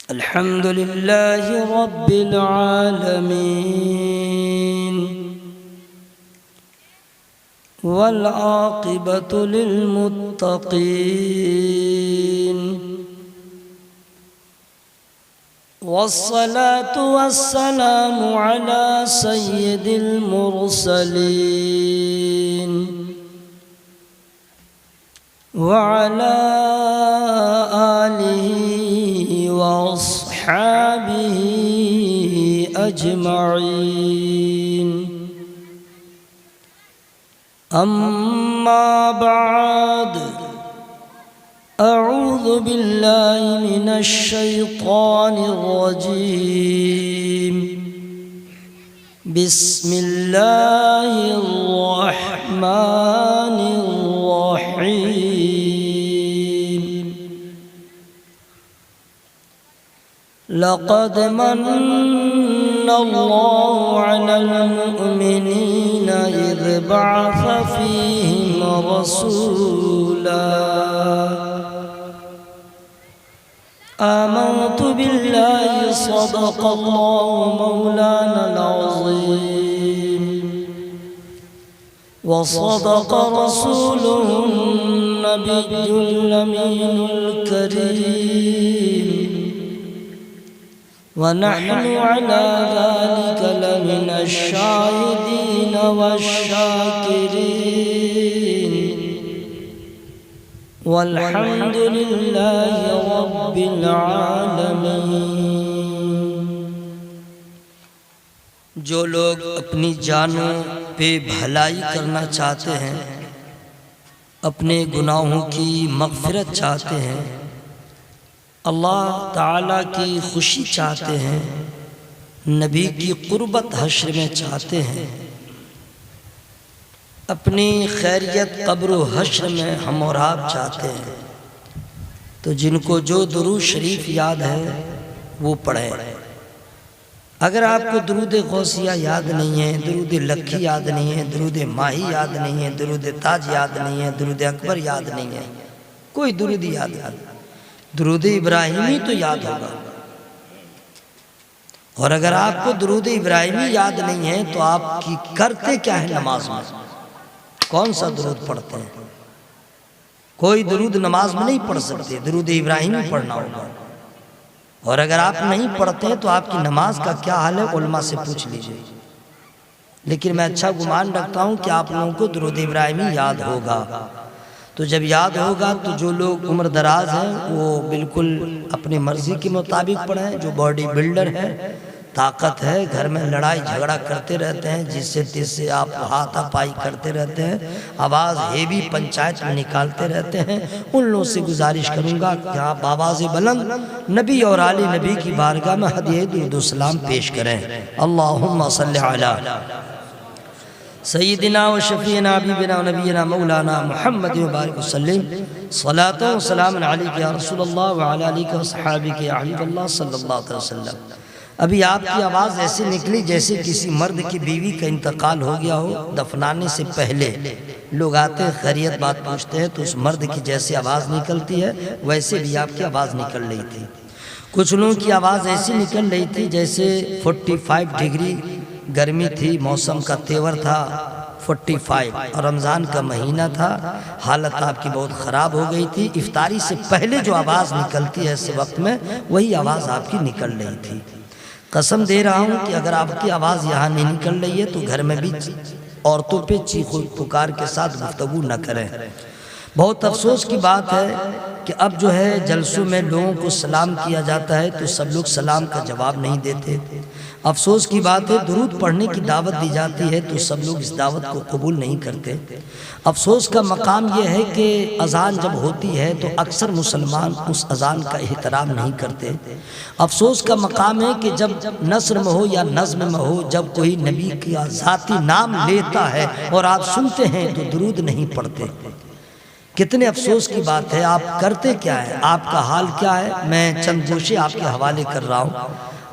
अल्हम्दुलिल्लाहि रब्बिल आलमीन वल आक़िबतु लिल मुत्तक़ीन वस्सलातु वस्सलामु अला सय्यिदिल मुरसलीन वअला आलिहि वअस्हाबिहि अजमईन अम्मा बाद अऊज़ु बिल्लाहि मिनश शैतानिर रजीम बिस्मिल्लाहिर रहमानिर रहीम लक़द मन्नल्लाहु अलल मुअमिनीना इज़ बअस फ़ीहिम रसूला आमनतु बिल्लाहि सदक़ल्लाहु मौलानल अज़ीम व सदक़ रसूलुहुन नबियुल अमीनुल करीम व नहनु अला ज़ालिका लमिनश शाहिदीन वश्शाकिरीन वल्हम्दुलिल्लाहि रब्बिल आलमीन। जो लोग अपनी जानों पे भलाई करना चाहते हैं, अपने गुनाहों की मग़फ़िरत चाहते हैं, अल्लाह ताला की खुशी चाहते हैं, नबी की क़ुर्बत हश्र में चाहते हैं, अपनी खैरियत कब्र हश्र में हम और आप चाहते हैं, तो जिनको जो दुरूद शरीफ याद है वो पढ़ें। अगर आपको दुरूद गौसिया याद नहीं है, दुरूद लक्की याद नहीं है, दुरूद माही याद नहीं है, दुरूद ताज याद नहीं है, दुरूद अकबर याद नहीं है, कोई दुरूद याद नहीं, दुरूद इब्राहिमी तो याद होगा। और अगर आपको दुरूद इब्राहिमी याद नहीं है तो आप करते क्या है नमाज में? कौन सा दुरूद पढ़ते हैं? कोई दुरूद नमाज में नहीं पढ़ सकते, दुरूद इब्राहिमी पढ़ना होगा। और अगर आप नहीं पढ़ते हैं तो आपकी नमाज का क्या हाल है, उलमा से पूछ लीजिए। लेकिन मैं अच्छा गुमान रखता हूँ कि आप लोगों को दुरूद इब्राहिमी याद होगा। तो जब याद होगा तो जो लोग उम्र दराज हैं वो बिल्कुल अपनी मर्जी के मुताबिक पढ़ें। जो बॉडी बिल्डर है, ताकत है, घर में लड़ाई झगड़ा करते रहते हैं, जिससे तिससे आप हाथापाई करते रहते हैं, आवाज़ हेवी पंचायत में निकालते रहते हैं, उन लोगों से गुजारिश करूँगा कि आप आवाज़ बुलंद नबी और आले नबी की बारगाह में हदिया दुरूद सलाम पेश करें। अल्लाहुम्मा सल्लि अला सय्यिदिना व शफ़ीना हबीबिना व नबीना मौलाना मुहम्मद व बारिक वसल्लिम सलातो व सलामुन अलैका या रसूलल्लाह व अला आलिका व सहाबिका या हबीबल्लाह सल्लल्लाहु अलैहि वसल्लम। अभी आपकी आवाज़ ऐसे निकली जैसे किसी मर्द की बीवी का इंतकाल हो गया हो। दफनाने से पहले लोग आते हैं, खैरियत बात पूछते हैं, तो उस मर्द की जैसे आवाज़ निकलती है वैसे भी आपकी आवाज़ निकल रही थी। कुछ लोगों की आवाज़ ऐसी निकल रही थी जैसे 45 डिग्री गर्मी थी, मौसम का तेवर था 45 और रमज़ान का महीना था, हालत आपकी बहुत ख़राब हो गई थी। इफ्तारी से पहले जो आवाज़ निकलती है ऐसे वक्त में, वही आवाज़ आपकी निकल रही थी। कसम दे रहा हूँ कि अगर आपकी आवाज़ यहाँ नहीं निकल रही है तो घर में भी औरतों पे चीखो पुकार के साथ गुफ्तगू न करें। बहुत अफसोस की बात है कि अब जो है जलसों में लोगों को सलाम किया जाता है तो सब लोग सलाम का जवाब नहीं देते। अफसोस की बात है दुरूद पढ़ने की दावत दी जाती है तो सब लोग इस दावत को कबूल नहीं करते। अफसोस का मकाम यह है कि अजान जब होती है तो अक्सर मुसलमान उस अजान का एहतराम नहीं करते। अफसोस का मकाम है कि जब नस्र में हो या नज़्म में हो, जब कोई नबी का ज़ाती नाम लेता है और आप सुनते हैं तो दुरूद नहीं पढ़ते। कितने अफसोस की बात है। आप करते क्या है, आपका हाल क्या है, मैं चंद गोशे आपके हवाले कर रहा हूँ।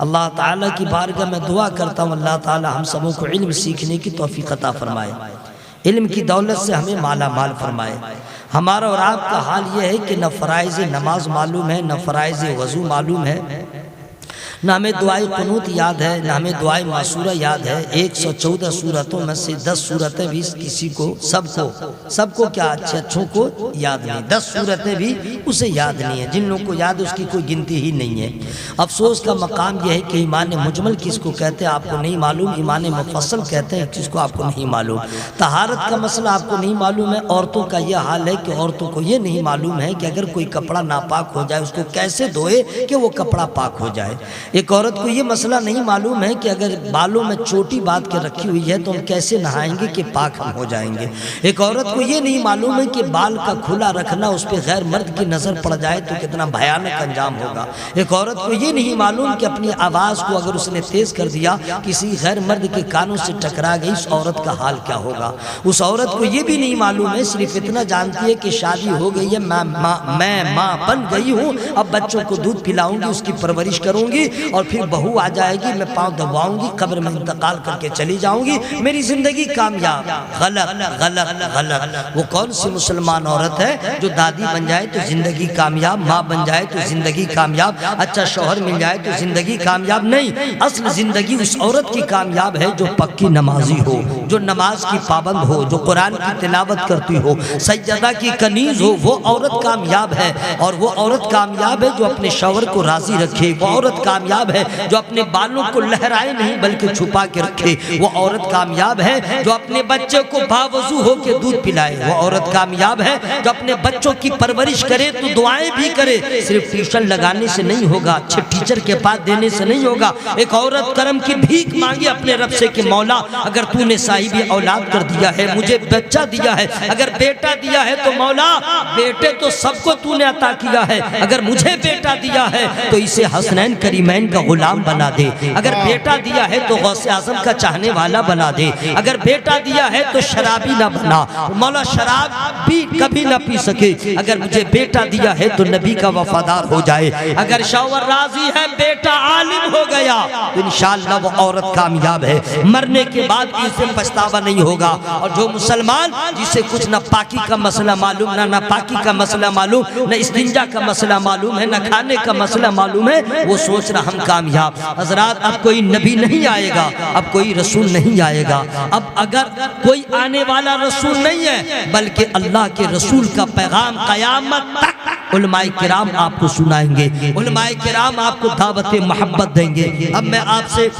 अल्लाह ताला की बारगाह में दुआ करता हूँ अल्लाह ताला हम सबों को इल्म सीखने की तौफीक अता फरमाए, इल्म की दौलत से हमें माला माल फरमाए। हमारा और आपका हाल ये है कि न फ़राइज़ नमाज मालूम है, न फ़राइज़ वज़ू मालूम है, ना हमें दुआए कुनूत याद है, ना हमें दुआए मासूरा याद है। 114 सूरतों में से 10 सूरतें भी किसी को, सबको क्या अच्छों को याद नहीं, 10 सूरतें भी उसे याद नहीं है। जिन लोगों को याद है उसकी कोई गिनती ही नहीं है। अफसोस का मकाम यह है कि ईमान मुजमल किसको कहते हैं आपको नहीं मालूम, ईमान मुफस्सल कहते हैं किसको आपको नहीं मालूम। तहारत का मसला आपको नहीं मालूम है। औरतों का यह हाल है कि औरतों को यह नहीं मालूम है कि अगर कोई कपड़ा नापाक हो जाए उसको कैसे धोए कि वो कपड़ा पाक हो जाए। एक औरत को ये मसला नहीं मालूम है कि अगर बालों में चोटी बांध के रखी हुई है तो हम कैसे नहाएंगे कि पाक हम हो जाएंगे। एक औरत को ये नहीं मालूम है कि बाल का खुला रखना उस पर गैर मर्द की नज़र पड़ जाए तो कितना भयानक अंजाम होगा। एक औरत को ये नहीं मालूम कि अपनी आवाज़ को अगर उसने तेज़ कर दिया किसी गैर मर्द के कानों से टकरा गई उस औरत का हाल क्या होगा। उस औरत को ये भी नहीं मालूम है, सिर्फ इतना जानती है कि शादी हो गई है, मैं माँ बन गई हूँ, अब बच्चों को दूध पिलाऊंगी, उसकी परवरिश करूंगी और फिर बहू आ जाएगी, मैं पाँव दबाऊंगी, कब्र में इंतकाल करके चली जाऊंगी, मेरी जिंदगी कामयाब। गलत गलत गलत। वो कौन सी मुसलमान औरत है जो दादी बन जाए तो जिंदगी कामयाब, माँ बन जाए तो जिंदगी कामयाब, अच्छा शौहर मिल जाए तो जिंदगी कामयाब नहीं। असल जिंदगी उस औरत की कामयाब है जो पक्की नमाजी हो, जो नमाज की पाबंद हो, जो कुरान की तिलावत करती हो, सज्जदा की कनीज हो, वो औरत कामयाब है। और वो औरत कामयाब है जो अपने शौहर को राजी रखे। वो औरत कामयाब है जो अपने बालों को लहराए नहीं बल्कि छुपा के रखे। वो औरत कामयाब है जो अपने बच्चे को बावजू हो के दूध पिलाए। वो औरत कामयाब है जो अपने बच्चों की परवरिश करे तो दुआएं भी करे। सिर्फ ट्यूशन लगाने से नहीं होगा, अच्छे टीचर के पास देने से नहीं होगा। एक औरत करम की भीख मांगे अपने रब से कि मौला अगर तूने साहिबी औलाद कर दिया है, मुझे बच्चा दिया है, अगर बेटा दिया है तो मौला बेटे तो सबको तूने अता किया है, अगर मुझे बेटा दिया है तो इसे हसनैन करीमैन का गुलाम बना दे। अगर बेटा दिया है तो गौसे आजम का चाहने वाला बना दे। अगर बेटा दिया है तो शराबी ना बना, मौला शराब भी कभी ना पी सके। अगर मुझे बेटा दिया है तो नबी का वफादार हो जाए। अगर शौहर राजी है, बेटा आलिम हो गया तो इंशाअल्लाह वो औरत कामयाब है, मरने के बाद भी इसे पछतावा नहीं होगा। और जो मुसलमान जिसे कुछ न पाकी का मसला मालूम, ना नापाकी का मसला मालूम, न इस्तिंजा का मसला मालूम है, न खाने का मसला मालूम है, वो सोच रहा हम कामयाब। हजरात अब कोई नबी नहीं आएगा, अब कोई रसूल नहीं आएगा। अब अगर कोई आने वाला रसूल नहीं है बल्कि अल्लाह के रसूल का पैगाम क़यामत तक उलमाए किराम आपको सुनाएंगे, उलमाए किराम आपको दावत मोहब्बत देंगे। अब मैं आपसे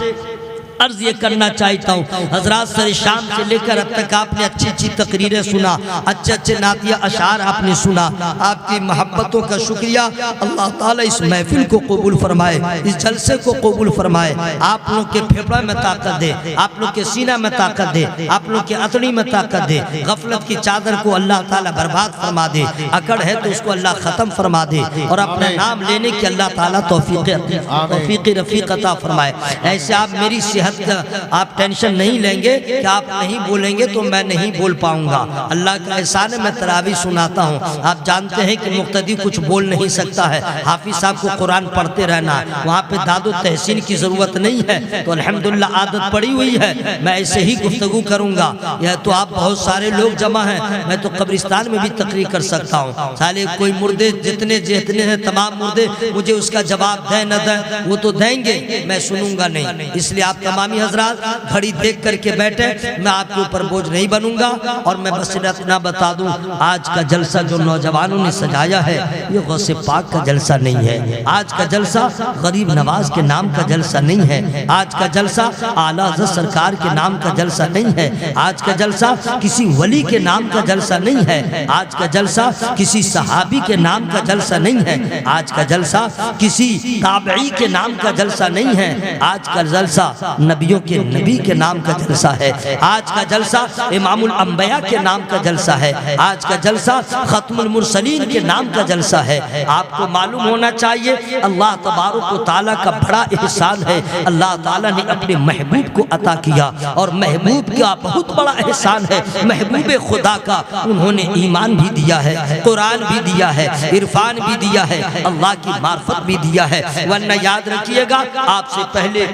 अर्ज ये करना चाहता हूँ, हजरात सर शाम से लेकर अब तक आपने अच्छी अच्छी तकरीरें सुना, अच्छे अच्छे नातिया अशार आपने सुना। आपकी मोहब्बतों का शुक्रिया। अल्लाह ताला इस महफिल को कबूल फरमाए, इस जलसे को कबूल फरमाए। आप लोग के फेफड़ा में ताकत दे, आप लोग के सीना में ताकत दे, आप लोग के अतड़ी में ताकत दे। गफलत की चादर को अल्लाह ताला बर्बाद फरमा दे, अकड़ है तो उसको अल्लाह ख़त्म फरमा दे और अपना नाम लेने की अल्लाह ताला तौफीक रफ़ीक अता फरमाए। ऐसे आप मेरी सेहत आप टेंशन नहीं लेंगे कि आप नहीं बोलेंगे तो मैं नहीं बोल पाऊंगा। अल्लाह का एहसान है, मैं तरावी सुनाता हूँ। आप जानते हैं कि मुक्तदी कुछ बोल नहीं सकता है, हाफिज साहब को कुरान पढ़ते रहना है, वहाँ पे दादो तहसीन की ज़रूरत नहीं है, तो अल्हम्दुलिल्लाह आदत पड़ी हुई है। मैं ऐसे ही गुफ्तगू करूँगा। यह तो आप बहुत सारे लोग जमा हैं, मैं तो कब्रिस्तान में भी तकरीर कर सकता हूँ। साले कोई मुर्दे जितने हैं तमाम मुर्दे मुझे उसका जवाब दें न दें वो तो देंगे, मैं सुनूंगा नहीं। इसलिए आप तमामी हजरात घड़ी देख करके बैठे, मैं आपके ऊपर बोझ नहीं बनूंगा। और मैं बस इतना बता दूं, आज का जलसा जो नौजवानों ने सजाया है ये गौसे पाक का जलसा नहीं है। आज का जलसा गरीब नवाज के नाम का जलसा नहीं है। आज का जलसा आला हज़रत सरकार के नाम का जलसा नहीं है। आज का जलसा किसी वली के नाम का जलसा नहीं है। आज का जलसा किसी सहाबी के नाम का जलसा नहीं है। आज का जलसा किसी ताबई के नाम का जलसा नहीं है। आज का जलसा नबियों के नबी के नाम का जलसा है। आज का जलसा इमामुल अंबिया के नाम का जलसा है। आज का जलसा खत्मुल मुरसलीन के नाम का जलसा है। आपको मालूम होना चाहिए अल्लाह तबारक व तआला का बड़ा एहसान है। अल्लाह ताला ने अपने महबूब को अता किया और महबूब का बहुत बड़ा एहसान है। महबूब खुदा का उन्होंने ईमान भी दिया है, कुरान भी दिया है, इरफान भी दिया है, अल्लाह की मार्फत भी दिया है। वरना याद रखिएगा आपसे पहले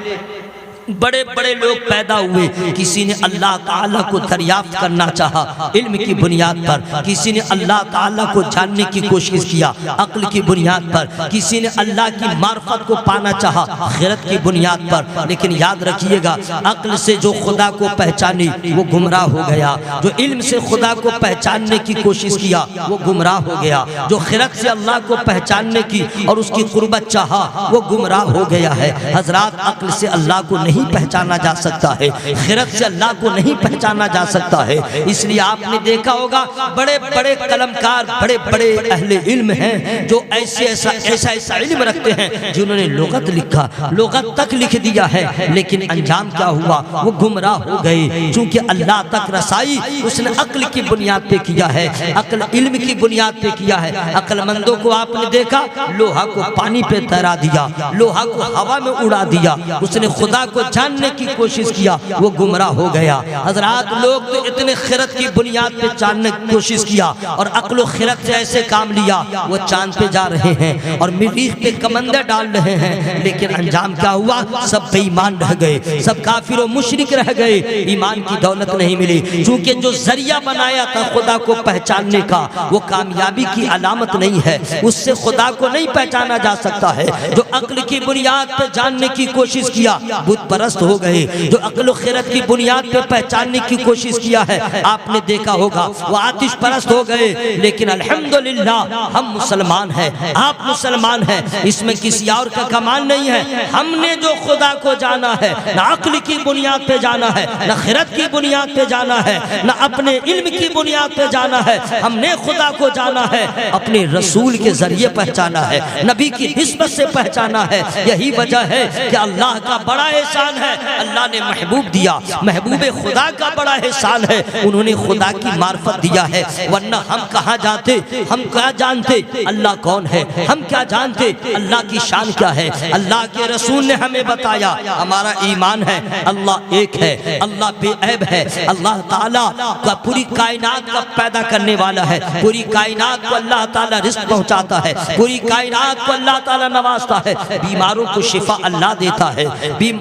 बड़े बड़े लोग पैदा हुए, किसी ने अल्लाह ताला को दरियाफ्त करना चाहा इल्म की बुनियाद पर, किसी ने अल्लाह ताला को जानने की कोशिश किया अक्ल की बुनियाद पर, किसी ने अल्लाह की मार्फत को पाना चाहा खैरत की बुनियाद पर। लेकिन याद रखिएगा, अक्ल से जो खुदा को पहचानी वो गुमराह हो गया, जो इल्म से खुदा को पहचानने की कोशिश किया वो गुमराह हो गया, जो खैरत से अल्लाह को पहचानने की और उसकी कुर्बत चाहा वो गुमराह हो गया है। हजरात, अक्ल से अल्लाह को नहीं पहचाना जा सकता है, खैरत से अल्लाह को नहीं पहचाना जा सकता है। इसलिए आपने देखा होगा बड़े बड़े कलमकार, बड़े बड़े अहले इल्म हैं जो ऐसा इल्म रखते हैं जिन्होंने लुगत लिखा, लुगत तक लिख दिया है, लेकिन अंजाम क्या हुआ, वो गुमराह हो गए। चूंकि अल्लाह तक रसाई उसने अक्ल की बुनियाद पे किया है, अक्ल इल्म की बुनियाद पे किया है। अक्लमंदों को आपने देखा, लोहा को पानी पे तैरा दिया, लोहा को हवा में उड़ा दिया, उसने खुदा को जानने की कोशिश किया, वो गुमराह हो गया। हजरात, लोग तो इतने खैरत की बुनियाद पे जानने की कोशिश किया और अक्ल खैरत से ऐसे काम लिया, वो चांद पे जा रहे हैं और मरीख पे कमंदे डाल रहे हैं, लेकिन अंजाम क्या हुआ, सब बेईमान रह गए, सब काफिर और मुशरिक रह गए, ईमान की दौलत नहीं मिली। चूंकि जो जरिया बनाया था खुदा को पहचानने का वो कामयाबी की अलामत नहीं है, उससे खुदा को नहीं पहचाना जा सकता है। जो अक्ल की बुनियाद पे जानने की कोशिश किया बुत परस्त हो गए, जो अक्ल खैरत की बुनियाद पे पहचानने की कोशिश किया है आपने देखा होगा वो आतिश परस्त हो गए। लेकिन अल्हम्दुलिल्लाह हम मुसलमान हैं, आप मुसलमान हैं, इसमें किसी और का कमाल नहीं है। हमने जो खुदा को जाना है, ना अक्ल की बुनियाद पे जाना है, ना खैरत की बुनियाद पे जाना है, ना अपने इल्म की बुनियाद पे जाना है, हमने खुदा को जाना है अपने रसूल के जरिए पहचाना है, नबी की निस्बत से पहचाना है। यही वजह है कि अल्लाह का बड़ा एहसान है, अल्लाह ने महबूब दिया, महबूबे खुदा का बड़ा एहसान है, उन्होंने खुदा की मार्फत दिया है। वरना हम कहाँ जाते, हम क्या जानते अल्लाह कौन है, हम क्या जानते अल्लाह की शान क्या है। अल्लाह के रसूल ने हमें बताया, हमारा ईमान है अल्लाह एक है, अल्लाह बेऐब है, अल्लाह ताला का पूरी कायनात का पैदा करने वाला है, पूरी कायनात को अल्लाह ताला रिज़्क़ पहुंचाता है, पूरी कायनात को अल्लाह ताला नवाजता है, बीमारों को शिफा अल्लाह देता है,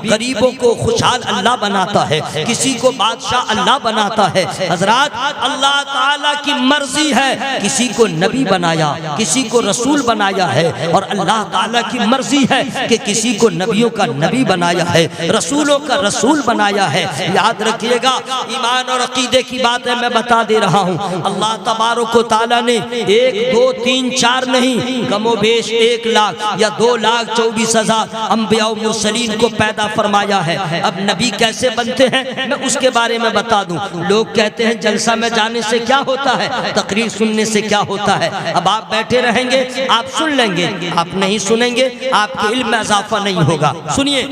गरीबों को खुशहाल अल्लाह बनाता है, किसी को बादशाह अल्लाह बनाता है। हजरात, अल्लाह ताला की मर्जी है, किसी को नबी बनाया, किसी को रसूल बनाया है, और अल्लाह ताला की मर्जी है कि किसी को नबियों का नबी बनाया है, रसूलों का रसूल बनाया है। याद रखिएगा, ईमान और अकीदे की बात है, मैं बता दे रहा हूँ। अल्लाह तबारक व तआला ने 1 2 3 4 नहीं, कमोबेश 1 लाख या 2,24,000 अंबिया और मुरसलीन को पैदा फरमाया है। अब नबी कैसे बनते हैं मैं उसके बारे में बता दूं। लोग कहते हैं जलसा में जाने से क्या होता है, तकरीर सुनने से क्या होता है। अब आप बैठे रहेंगे, आप सुन लेंगे, आप नहीं सुनेंगे, आपके इल्म में इजाफा नहीं होगा। सुनिए,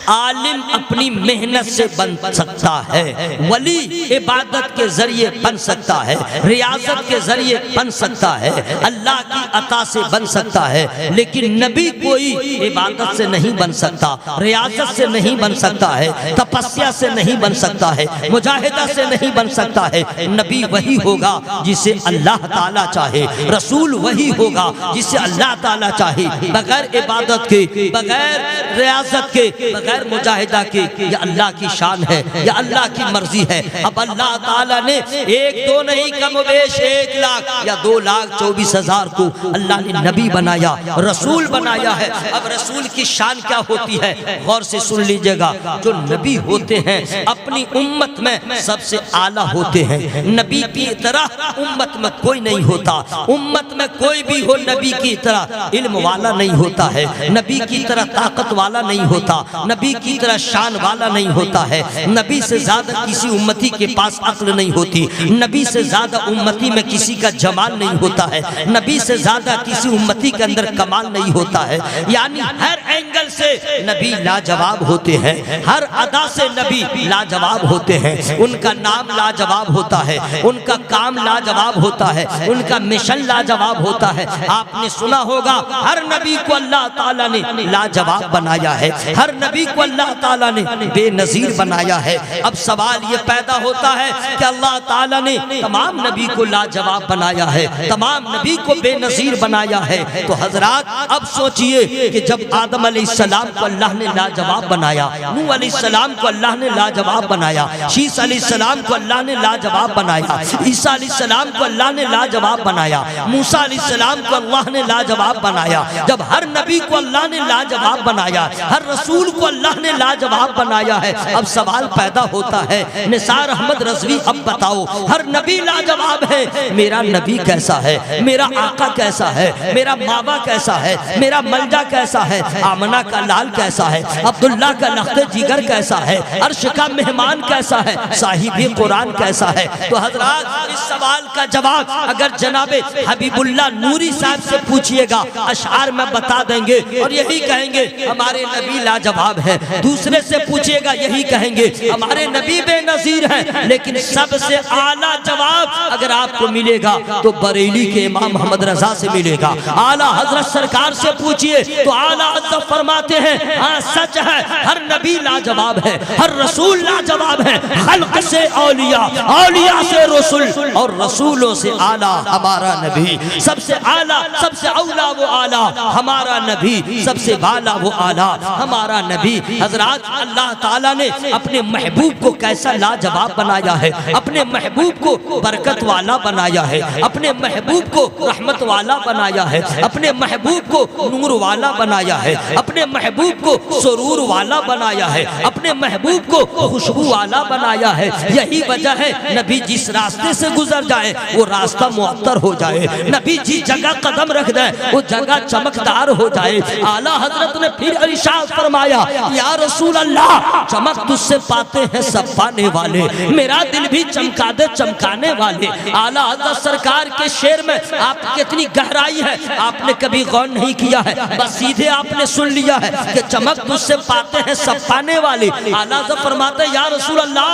आलिम अपनी मेहनत से बन सकता है, वली इबादत के जरिए बन सकता है, रियाजत के जरिए बन सकता है, अल्लाह की अता से बन सकता है। लेकिन नबी कोई इबादत से नहीं बन सकता, रियाजत से नहीं बन सकता है, तपस्या से नहीं बन सकता है, मुजाहिदा से नहीं बन सकता है। नबी वही होगा जिसे अल्लाह ताला चाहे, रसूल वही होगा जिसे अल्लाह ताला चाहे। बगैर इबादत के, बगैर रियाजत के, बगैर मुजाहिदा के, ये अल्लाह की शान है, ये अल्लाह की मर्जी है। अब अल्लाह ताला ने 1 2 नहीं, कमोबेश 1 लाख या 2,24,000 को अल्लाह ने नबी बनाया, रसूल बनाया है। अब रसूल की शान क्या होती है, गौर से सुन लीजिएगा। जो नबी होते हैं अपनी उम्मत में सबसे आला होते हैं। नबी की तरह उम्मत में कोई नहीं होता, उम्मत में कोई भी हो नबी की तरह इल्म वाला नहीं होता है, नबी की तरह ताकत वाला नहीं होता, नबी की तरह शान वाला नहीं होता है। नबी से ज्यादा किसी उम्मती के पास अक्ल नहीं होती, नबी से ज्यादा उम्मती में किसी का जमाल नहीं होता है, नबी से ज्यादा किसी उम्मती के अंदर कमाल नहीं होता है। यानी हर एंगल से नबी लाजवाब होते हैं, हर अदा से नबी लाजवाब होते हैं। उनका नाम लाजवाब होता है, उनका काम लाजवाब होता है, उनका मिशन लाजवाब होता है। आपने सुना होगा हर नबी को अल्लाह ताला ने लाजवाब बनाया है, हर नबी को अल्लाह ताला ने बेनजीर बनाया है। अब सवाल ये पैदा होता है कि अल्लाह ताला ने तमाम नबी को लाजवाब बनाया है, तमाम नबी को बेनजीर बनाया है, तो हजरात अब सोचिए कि जब आदम अलैहिस्सलाम को अल्लाह ने लाजवाब बनाया, नूह अलैहिस्सलाम को अल्लाह ने लाजवाब बनाया, शीस अलैहिस्सलाम को अल्लाह ने लाजवाब बनाया, ईसा अलैहिस्सलाम को अल्लाह ने लाजवाब बनाया, मूसा अलैहिस्सलाम को अल्लाह ने लाजवाब बनाया, जब हर नबी को अल्लाह ने लाजवाब बनाया, हर रसूल को अल्लाह ने लाजवाब बनाया है, अब सवाल पैदा होता है निसार अहमद रज़वी, अब बताओ हर नबी लाजवाब है, मेरा नबी कैसा है, मेरा आका कैसा है, मेरा मावा कैसा है, मेरा मलजा कैसा है, आमना का लाल कैसा है, अब्दुल्ला का लख्ते जिगर कैसा है, अर्श का मेहमान कैसा है, साहिबी कुरान कैसा है। तो हजरात इस सवाल का जवाब अगर जनाबे हबीबुल्लाह नूरी साहब से पूछिएगा अशआर में बता देंगे और यही कहेंगे हमारे नबी लाजवाब है। दूसरे से पूछिएगा यही कहेंगे हमारे नबी बेनजीर हैं। लेकिन सबसे आला जवाब अगर आपको मिलेगा तो बरेली के इमाम मोहम्मद रजा से मिलेगा। आला हजरत सरकार से पूछिए तो आला हजरत फरमाते हैं हाँ सच है, हर नबी लाजवाब है, हर रसूल लाजवाब है, खल्क से औलिया, औलिया से रसूल और रसूलों से आला हमारा नबी। सबसे आला, सबसे औला वो आला हमारा नबी, सबसे वाला वो आला हमारा नबी। हजरात अल्लाह ताला ने अपने महबूब को कैसा लाजवाब बनाया है, अपने महबूब को बरकत वाला बनाया है, अपने महबूब को रहमत वाला बनाया है, अपने महबूब को नूर वाला बनाया है, अपने महबूब को सुरूर वाला बनाया है, अपने महबूब को खुशबू वाला बनाया है। यही वजह है नबी जिस रास्ते से गुजर जाए वो रास्ता मुअत्तर हो जाए, नबी जिस जगह कदम रख दे वो जगह चमकदार हो जाए। आला हजरत ने फिर इरशाद फरमाया या रसूल अल्लाह चमक तुझसे पाते हैं सब पाने वाले, मेरा दिल भी चमका दे चमकाने वाले। आला हजरत सरकार के शेर में आप कितनी गहराई है आपने कभी गौर नहीं किया है, बस सीधे आपने सुन लिया है कि चमक तुझसे पाते हैं सब पाने वाले। आला हजरत फरमाते या रसूल अल्लाह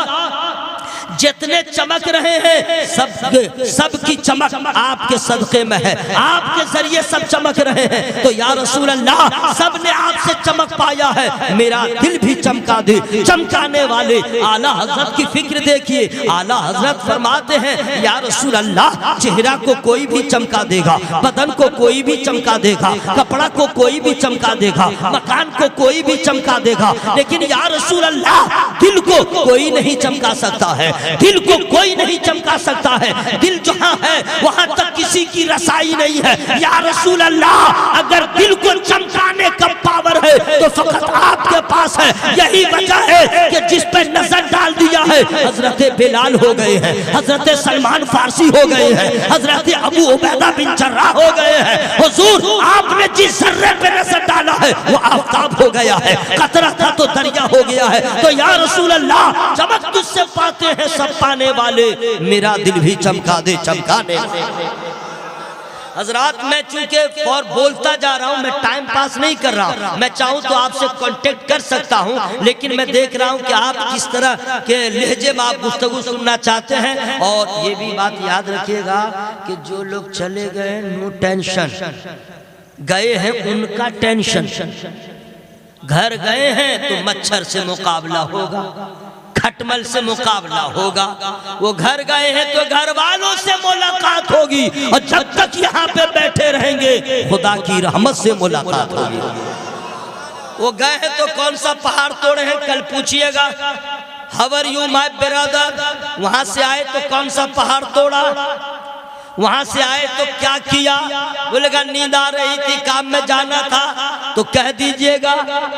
जितने चमक रहे हैं सबकी चमक आपके सदक़े में है, आपके जरिए सब चमक रहे हैं। तो या रसूल अल्लाह सब ने आपसे चमक पाया है, मेरा दिल भी चमका दे चमकाने वाले। आला हजरत की फिक्र देखिए, आला हजरत फरमाते हैं या रसूल अल्लाह चेहरा को कोई भी चमका देगा, बदन को कोई भी चमका देगा, कपड़ा को कोई भी चमका देगा, मकान को कोई भी चमका देगा, लेकिन या रसूल अल्लाह दिल को कोई नहीं चमका सकता है, दिल को कोई नहीं चमका सकता है। दिल जहां है वहां तक किसी की रसाई नहीं है। या रसूल अल्लाह अगर दिल को चमकाने का पावर है तो फकत आपके पास है। यही वजह है कि जिस पे नजर डाल दिया है हजरत बिलाल हो गए हैं, हजरत सलमान फारसी हो गए हैं, हजरत अबू उबैदा बिन जर्राह हो गए हैं। हुजूर आपने जिस जर्रे पे नजर डाला है वो आफताब हो गया है, कतरा था तो दरिया हो गया है। तो या रसूल अल्लाह चमक तुझसे पाते हैं सब पाने वाले, मेरा दिल भी चमका दे चमकाने वाले। हजरात मैं चूंकि और बोलता जा रहा हूँ, मैं टाइम पास नहीं कर रहा हूँ, मैं चाहूँ तो आपसे कांटेक्ट कर सकता हूँ, लेकिन मैं देख रहा हूँ कि आप किस तरह के लहजे में आप गुफ्तगू सुनना चाहते हैं। और ये भी बात याद रखिएगा कि जो लोग चले गए नो टेंशन, गए हैं उनका टेंशन, घर गए हैं तो मच्छर से मुकाबला होगा, खटमल से मुकाबला होगा। वो घर गए हैं तो घर वालों से मुलाकात होगी, और जब तक यहाँ पे बैठे रहेंगे खुदा की रहमत से मुलाकात होगी। वो गए हैं तो कौन सा पहाड़ तोड़े हैं कल पूछिएगा, how are you my brother. वहां से आए तो कौन सा पहाड़ तोड़ा, वहां से आए तो क्या किया, बोलेगा नींद आ रही थी काम में जाना था, तो कह दीजिएगा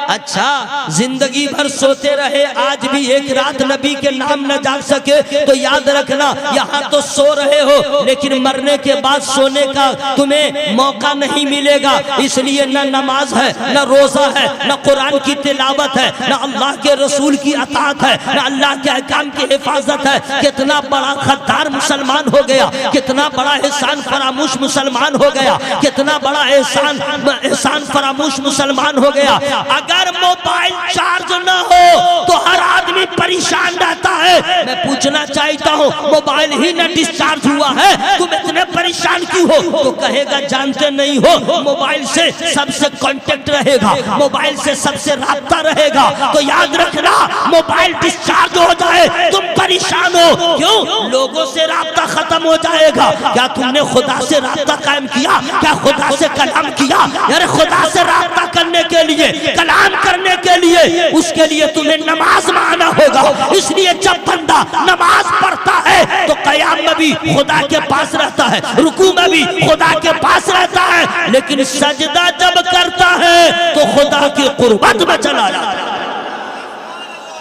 अच्छा जिंदगी भर सोते रहे आज भी एक रात नबी के नाम न जाग सके, तो याद रखना यहाँ तो सो रहे हो लेकिन मरने के बाद सोने का तुम्हें मौका नहीं मिलेगा। इसलिए न नमाज है, न रोजा है, न कुरान की तिलावत है, न अल्लाह के रसूल की अताअत है, न अल्लाह के अहकाम की हिफाजत है। कितना बड़ा गद्दार मुसलमान हो गया, कितना बड़ा एहसान फरामोश मुसलमान हो गया, कितना बड़ा एहसान फरामोश मुसलमान हो गया। अगर मोबाइल चार्ज न हो तो हर आदमी परेशान रहता है। मैं पूछना चाहता हूँ, मोबाइल ही न डिस्चार्ज हुआ है, तुम इतने परेशान क्यों हो? तो कहेगा जानते नहीं हो, मोबाइल से सबसे कांटेक्ट रहेगा, मोबाइल से सबसे रास्ता रहेगा। तो याद रखना, मोबाइल डिस्चार्ज हो जाए तुम परेशान हो क्यों? लोगों से रास्ता खत्म हो जाएगा। क्या तुमने खुदा से रास्ता कायम किया? क्या खुदा से कलाम किया? यार खुदा से रास्ता करने के लिए, कलाम करने के लिए, उसके लिए तुम्हें नमाज में आना होगा। इसलिए जब बंदा नमाज पढ़ता है तो क़याम में भी खुदा के पास रहता है, रुकू में भी खुदा के पास रहता है, लेकिन सजदा जब करता है तो खुदा की कुर्बत में चला जाता है।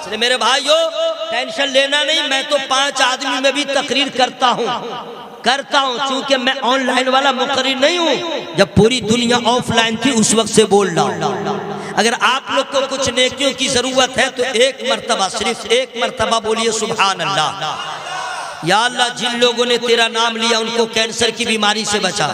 इसलिए मेरे भाइयों, टेंशन लेना नहीं। मैं तो 5 आदमी में भी तकरीर करता हूँ क्योंकि मैं ऑनलाइन वाला मुकर्रिर नहीं हूँ। जब पूरी दुनिया ऑफलाइन थी उस वक्त से बोल रहा हूँ। अगर आप लोग को कुछ नेकियों की जरूरत है तो एक मर्तबा, सिर्फ एक मर्तबा बोलिए सुभान अल्लाह। या अल्लाह, जिन लोगों ने तेरा नाम लिया उनको कैंसर की बीमारी से बचा।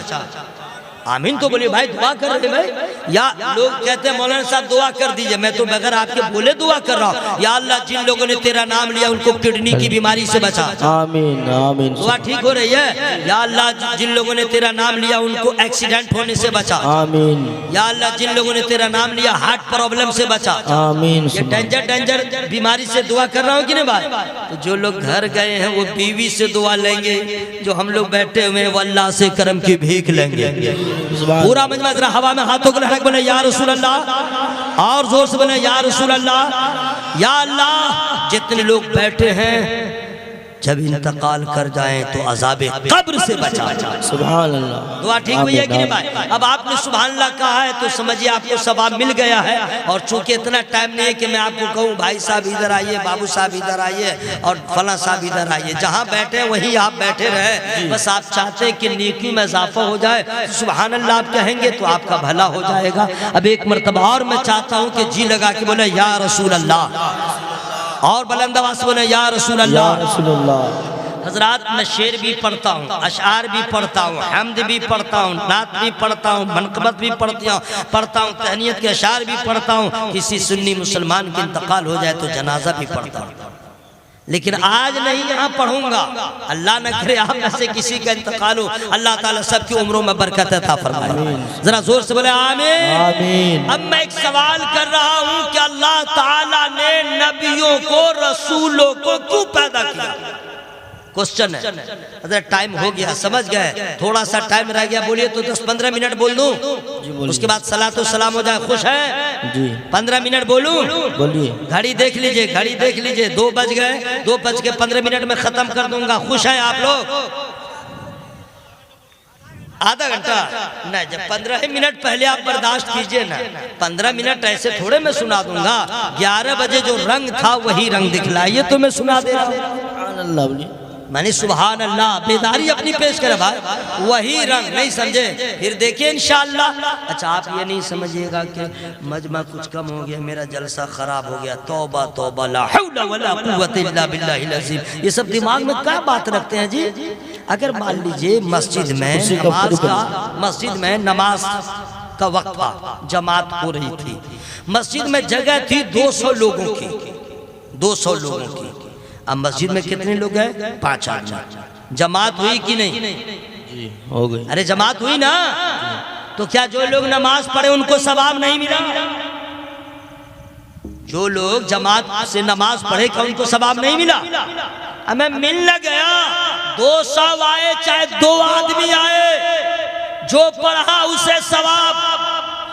आमीन तो बोलिए भाई, दुआ कर रहे भाई। या लोग कहते हैं मौलाना साहब दुआ कर दीजिए, मैं तो बगैर आपके बोले दुआ कर रहा हूँ। या अल्लाह, जिन लोगों ने तेरा नाम लिया उनको किडनी की बीमारी से बचा। आमीन आमीन। दुआ ठीक हो रही है। या अल्लाह, जिन लोगों ने तेरा नाम लिया उनको एक्सीडेंट होने से बचा। आमीन। या अल्लाह, जिन लोगों ने तेरा नाम लिया हार्ट प्रॉब्लम से बचा। आमीन। ये डेंजर बीमारी से दुआ कर रहा हूँ कि नहीं भाई? तो जो लोग घर गए हैं वो बीवी से दुआ लेंगे, जो हम लोग बैठे हुए हैं वो अल्लाह से करम की भीख लेंगे। पूरा मजमा जरा हवा में हाथों को लहरा के बोले या रसूल अल्लाह, और जोर से बोले या रसूल अल्लाह। या अल्लाह, जितने लोग बैठे हैं जब इंतकाल कर जाएं तो अज़ाबे कब्र से बचा। सुभान अल्लाह। दुआ ठीक हुई है कि नहीं भाई? अब आपने सुभान अल्लाह कहा है तो समझिए आपको सवाब मिल गया है। और चूंकि इतना टाइम नहीं है कि मैं आपको कहूँ भाई साहब इधर आइए, बाबू साहब इधर आइए और फला साहब इधर आइए। जहाँ बैठे वहीं आप बैठे रहे। बस आप चाहते हैं कि नेकी में इजाफा हो जाए तो सुभान अल्लाह आप कहेंगे तो आपका भला हो जाएगा। अब एक मरतबा और मैं चाहता हूँ कि जी लगा के बोले या रसूल अल्लाह, और बुलंद आवाज़ से बोले या रसूल अल्लाह। हजरात, मैं शेर भी पढ़ता हूँ, अशार भी पढ़ता हूँ, हम्द भी पढ़ता हूँ, नात भी पढ़ता हूँ, मनकबत भी पढ़ता हूँ, तहनीयत के अशार भी पढ़ता हूँ। किसी सुन्नी मुसलमान के इंतकाल हो जाए तो जनाजा भी पढ़ता हूँ, लेकिन आज नहीं यहाँ पढ़ूंगा। अल्लाह न करे आप में से किसी का इंतकाल हो, अल्लाह ताला सबकी उम्रों में बरकत अता फरमाए। जरा जोर से बोले आमीन। अब मैं एक सवाल कर रहा हूँ कि अल्लाह ताला ने नबियों को, रसूलों को क्यों पैदा किया? क्वेश्चन है। अगर टाइम हो गया, समझ गए, थोड़ा सा टाइम रह गया, बोलिए तो 10-15 मिनट बोल दूं, उसके बाद सलातो सलाम हो जाए। खुश है जी? 15 मिनट बोलूं? बोलिए। घड़ी देख लीजिए, घड़ी देख लीजिए, 2 बज गए, 2 बज के 15 मिनट में खत्म कर दूंगा। खुश है आप लोग? आधा घंटा नहीं, जब 15 मिनट पहले आप बर्दाश्त कीजिए ना। 15 मिनट ऐसे थोड़े मैं सुना दूंगा। 11 बजे जो रंग था वही रंग दिखलाइए तो मैं सुना दे रहा हूँ। मैंने सुभान अल्लाह, बेदारी अपनी पेश करे भाई, वही रंग। नहीं समझे फिर देखिए इंशाअल्लाह। अच्छा, आप ये नहीं समझिएगा कि मजमा कुछ कम हो गया, मेरा जलसा खराब हो गया, तौबा तौबा, ला हौला वला कुव्वता इल्ला बिल्लाहिल अज़ीम। ये सब दिमाग में क्या बात रखते हैं जी? अगर मान लीजिए मस्जिद में नमाज का वक्त था, जमात हो रही थी, मस्जिद में जगह थी 200 लोगों की, 200 लोगों की। अब मस्जिद में कितने लोग हैं? 5 आदमी। जमात हुई कि नहीं? जी हो गई। अरे जमात हुई ना? तो क्या जो लोग नमाज पढ़े उनको सवाब नहीं मिला? जो लोग जमात से नमाज पढ़े क्या उनको सवाब नहीं मिला? हमें मिल न गया। 200 आए चाहे 2 आदमी आए, जो पढ़ा उसे सवाब।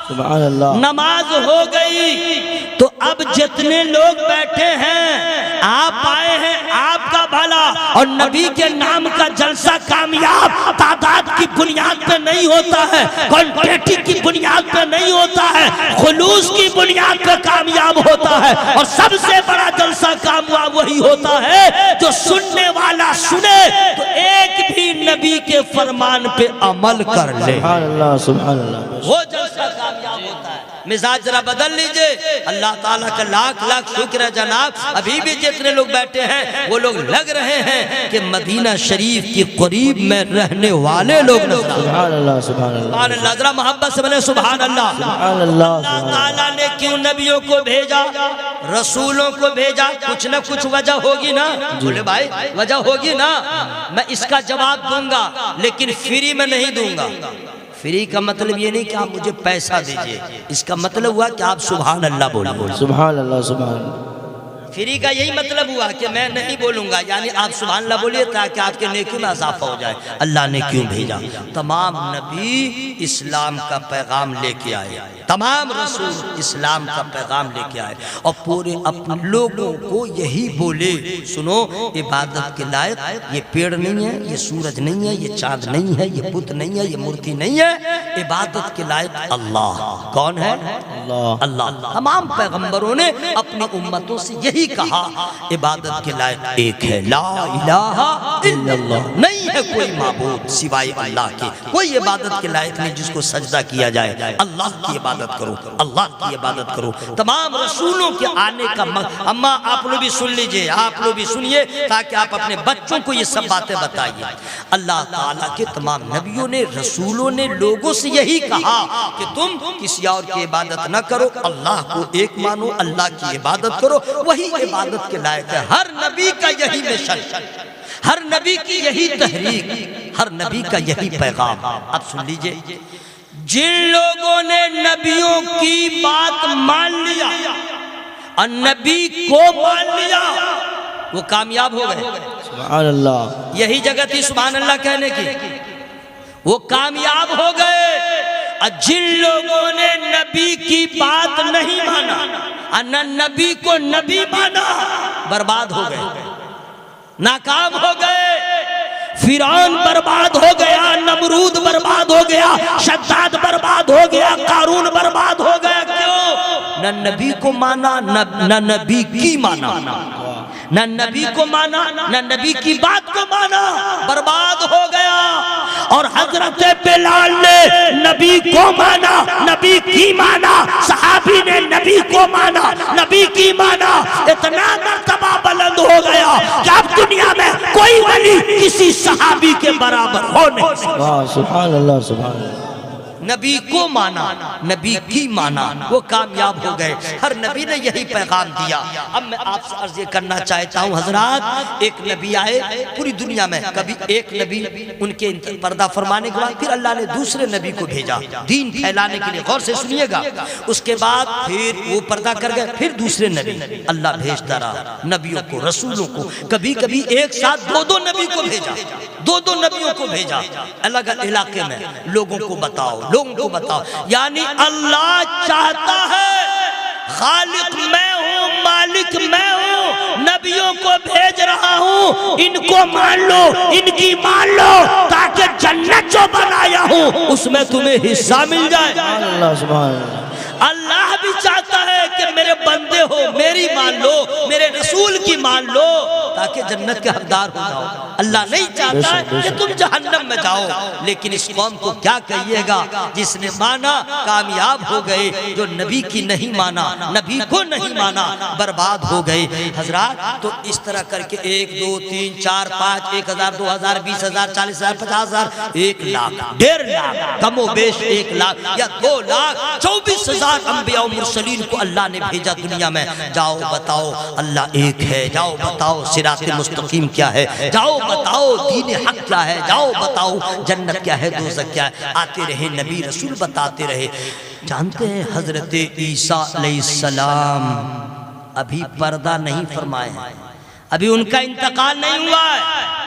सुभान अल्लाह। नमाज हो गई तो अब जितने लोग बैठे हैं, आप आए हैं, आपका भला। और नबी के नाम का जलसा कामयाब तादाद की बुनियाद पे नहीं होता है, क्वांटिटी की बुनियाद पे नहीं होता है, खुलूस की बुनियाद पे कामयाब होता है। और सबसे बड़ा जलसा कामयाब वही होता है जो सुनने वाला सुने तो एक भी नबी के फरमान पे अमल कर ले। सुभान अल्लाह, सुभान अल्लाह। वो जलसा कामयाब होता है। मिजाज जरा बदल लीजिए। अल्लाह ताला का लाख लाख शुक्र है जनाब, अभी भी जितने लोग बैठे हैं वो लोग लग रहे हैं कि मदीना शरीफ के करीब में रहने वाले लोग। सुभान अल्लाह, सुभान अल्लाह, जरा मोहब्बत से बोले सुभान अल्लाह। अल्लाह ताला ने क्यों नबियों को भेजा, रसूलों को भेजा? कुछ न कुछ वजह होगी ना। बोले भाई वजह होगी ना, मैं इसका जवाब दूंगा लेकिन फ्री में नहीं दूंगा। फ्री का मतलब ये नहीं कि आप मुझे पैसा दीजिए, इसका मतलब हुआ कि आप सुभान अल्लाह बोलिए। सुभान अल्लाह, सुभान। फ्री का यही मतलब हुआ कि मैं नहीं बोलूंगा, यानी आप सुभान अल्लाह बोलिए ताकि आपके नेकी में इजाफा हो जाए। अल्लाह ने क्यों भेजा? तमाम नबी इस्लाम का पैगाम लेके आए, तमाम रसूल इस्लाम का पैगाम लेके आए और पूरे अपने लोगों को यही बोले, सुनो इबादत के लायक ये पेड़ नहीं है, ये सूरज नहीं है, ये चांद नहीं है, ये बुत नहीं है, ये मूर्ति नहीं है। इबादत के लायक अल्लाह। कौन है? अल्लाह। अल्लाह। तमाम पैगंबरों ने अपनी उम्मतों से यही कहा इबादत के लायक एक है, ला इलाहा इल्लल्लाह, नहीं है कोई माबूद सिवाय अल्लाह के, कोई इबादत के लायक नहीं जिसको सजदा किया जाए। अल्लाह की इबादत करो, अल्लाह की इबादत करो। तमाम रसूलों के आने का अम्मा आप लोग भी सुन लीजिए, आप लोग भी सुनिए ताकि आप अपने बच्चों को ये सब बातें बताइए। अल्लाह ताला के तमाम नबियों ने, रसूलों ने लोगों से यही कहा कि तुम किसी और की इबादत न करो, अल्लाह को एक मानो, अल्लाह की इबादत करो, वही इबादत के लायक है। हर नबी का यही मिशन, हर नबी की यही तहरीक, हर नबी का यही पैगाम। अब सुन लीजिए, जिन लोगों ने नबियों की बात मान लिया और नबी को मान लिया वो कामयाब हो गए। सुभान अल्लाह, यही जगह थी सुभान अल्लाह कहने की, वो कामयाब हो गए। और जिन लोगों ने नबी की बात नहीं माना और न नबी को नबी माना, बर्बाद हो गए, नाकाम हो गए। फिरौन बर्बाद हो गया, नमरूद बर्बाद हो गया, शद्दाद बर्बाद हो गया, कारून बर्बाद हो गया। क्यों? न नबी को माना, न नबी की माना, न नबी को माना, न नबी की बात को माना, बर्बाद हो गया। और हजरत बिलाल ने नबी को माना, नबी की माना, सहाबी ने नबी को माना, नबी की माना, इतना मर्तबा बुलंद हो गया कि अब दुनिया में कोई वली किसी सहाबी के बराबर हो नहीं। वाह, सुभान अल्लाह, सुभान अल्लाह। नबी को माना, नबी की माना, वो कामयाब हो गए। हर नबी ने यही पैगाम दिया। अब मैं आपसे अर्ज करना चाहता हूँ हजरात, एक नबी आए पूरी दुनिया में, कभी एक नबी उनके पर्दा फरमाने के बाद फिर अल्लाह ने दूसरे नबी को भेजा दीन फैलाने के लिए। गौर से सुनिएगा, उसके बाद फिर वो पर्दा कर गए, फिर दूसरे नबी अल्लाह भेजता रहा नबियों को, रसूलों को। कभी कभी एक साथ दो दो नबी को भेजा, दो दो नबियों को भेजा अलग अलग इलाके में। लोगों को बताओ, लोगों को बताओ, यानी अल्लाह चाहता है, खालिक मैं हूँ, मालिक मैं हूँ, नबियों को भेज रहा हूँ, इनको मान लो, इनकी मान लो, ताकि जन्नत जो बनाया हूँ उसमें तुम्हें हिस्सा मिल जाए। अल्लाह सुभान अल्लाह। अल्लाह भी चाहता है कि मेरे बंदे हो, मेरी मान लो, मेरे रसूल की मान लो, ताकि जन्नत के हकदार हो जाओ। अल्लाह नहीं चाहता कि तुम जहन्नम में जाओ। लेकिन इस कौम को क्या कहिएगा, जिसने माना कामयाब हो गए, जो नबी की नहीं माना, नबी को नहीं माना, बर्बाद हो गए। हजरात, तो इस तरह करके 1 2 3 4 5 1000 2000 20000 40000 50000 1 लाख 1.5 लाख कमो बेश 1 लाख या 2 लाख 24,000 अंबिया और मुरसलीन को अल्लाह ने भेजा दुनिया में। जाओ बताओ अल्लाह एक है, जाओ बताओ सिराते मुस्तकीम क्या है, जाओ बताओ दीन हक क्या है, जाओ बताओ जन्नत क्या है, दोज़ख क्या है। आते रहे नबी रसूल बताते रहे। जानते हैं हजरत ईसा अलैहिस्सलाम अभी पर्दा नहीं फरमाए, अभी उनका इंतकाल नहीं हुआ है।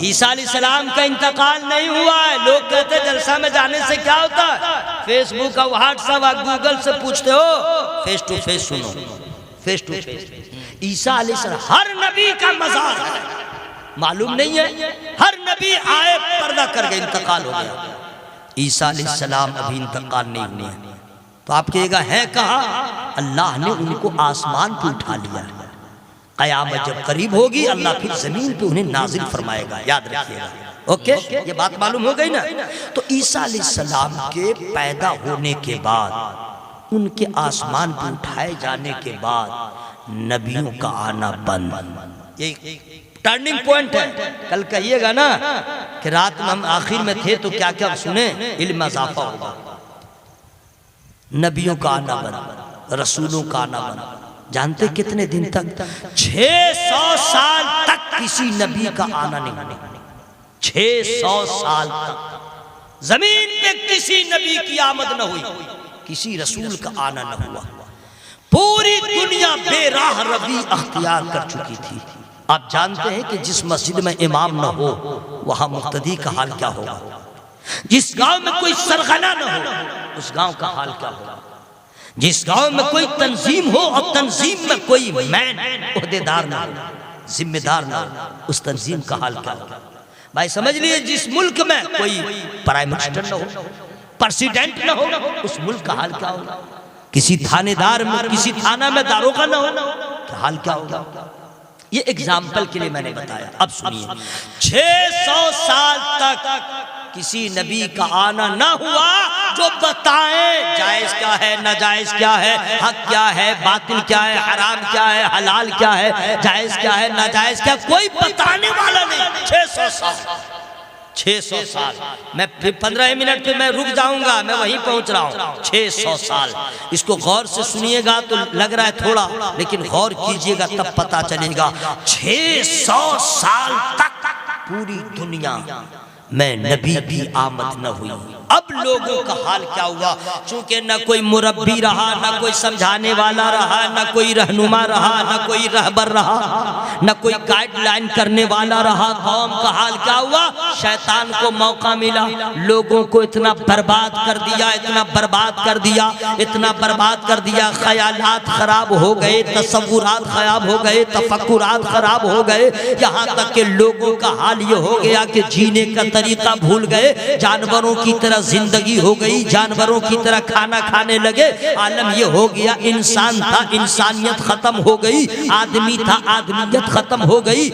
ईसा अलैहिस्सलाम का इंतकाल नहीं हुआ है। लोग कहते हैं जलसा में जाने से क्या होता है, फेसबुक और व्हाट्सएप और गूगल से पूछते हो, फेस टू फेस सुनो, फेस टू फेस। ईसा अलैहिस्सलाम हर नबी का मज़ार है, मालूम नहीं है, हर नबी आए पर्दा कर गए, इंतकाल हो गया। ईसा अलैहिस्सलाम अभी इंतकाल नहीं हुए। तो आप कहिएगा है कहाँ? अल्लाह ने उनको आसमान पे उठा लिया। कयामत जब करीब होगी अल्लाह फिर जमीन पे उन्हें नाजिल फरमाएगा, याद रखिएगा। ओके, ये बात मालूम हो गई ना। तो ईसा अलैहिस्सलाम के पैदा होने के बाद, उनके आसमान पर उठाए जाने के बाद नबियों का आना बंद। ये टर्निंग पॉइंट है। कल कहिएगा ना कि रात में हम आखिर में थे तो क्या क्या सुने, इल्म इजाफा होगा। नबियों का आना बंद, रसूलों का आना बंद। जानते कितने दिन तक? 600 साल तक किसी नबी का आना नहीं। 600 साल तक जमीन पे किसी नबी की आमद न हुई, किसी रसूल का आना न हुआ। पूरी दुनिया बेराह रवी अख्तियार कर चुकी थी। आप जानते हैं कि जिस मस्जिद में इमाम न हो वहां मुक्तदी का हाल क्या होगा। जिस गांव में कोई सरगना न हो उस गांव का हाल क्या होगा। जिस गांव में कोई तंजीम हो और तंजीम में कोई मैन ओहदेदार ना हो, जिम्मेदार ना हो, उस तंजीम का हाल क्या होगा। भाई समझ लिए, जिस मुल्क में कोई प्राइम मिनिस्टर न हो, प्रेसिडेंट न हो, उस मुल्क का हाल क्या होगा। किसी थानेदार में, किसी थाना में दारोगा न हो, क्या हाल क्या होगा। ये एग्जाम्पल के लिए मैंने बताया। अब सुनिए, 600 साल तक किसी नबी का आना ना हुआ जो बताए जायज क्या है, नाजायज क्या है, हक क्या है, बातिल क्या है, हराम क्या है, हलाल क्या है, जायज क्या है, नाजायज क्या, कोई बताने वाला नहीं। 600 साल, 600 साल। मैं 15 मिनट पे मैं रुक जाऊंगा, मैं वहीं पहुंच रहा हूं। 600 साल, इसको गौर से सुनिएगा तो लग रहा है थोड़ा, लेकिन गौर कीजिएगा तब पता चलेगा। 600 साल तक पूरी दुनिया में नबी की आमद न हुई। अब लोगों का हाल क्या हुआ, चूंकि न कोई मुरब्बी रहा, न कोई समझाने वाला रहा, न कोई रहनुमा रहा, न कोई रहबर रहा, न कोई गाइडलाइन करने वाला रहा। कौम का हाल क्या हुआ, शैतान को मौका मिला, लोगों को इतना बर्बाद कर दिया, इतना बर्बाद कर दिया, इतना बर्बाद कर दिया। ख्यालात खराब हो गए, तसव्वुरात खराब हो गए, तफक्कुरात खराब हो गए। यहाँ तक कि लोगों का हाल ये हो गया कि जीने का तरीका भूल गए, जानवरों की तरह जिंदगी हो गई, जानवरों की तरह खाना खाने लगे। आलम ये हो गया, इंसान था इंसानियत खत्म हो गई, आदमी था आदमियत खत्म हो गई।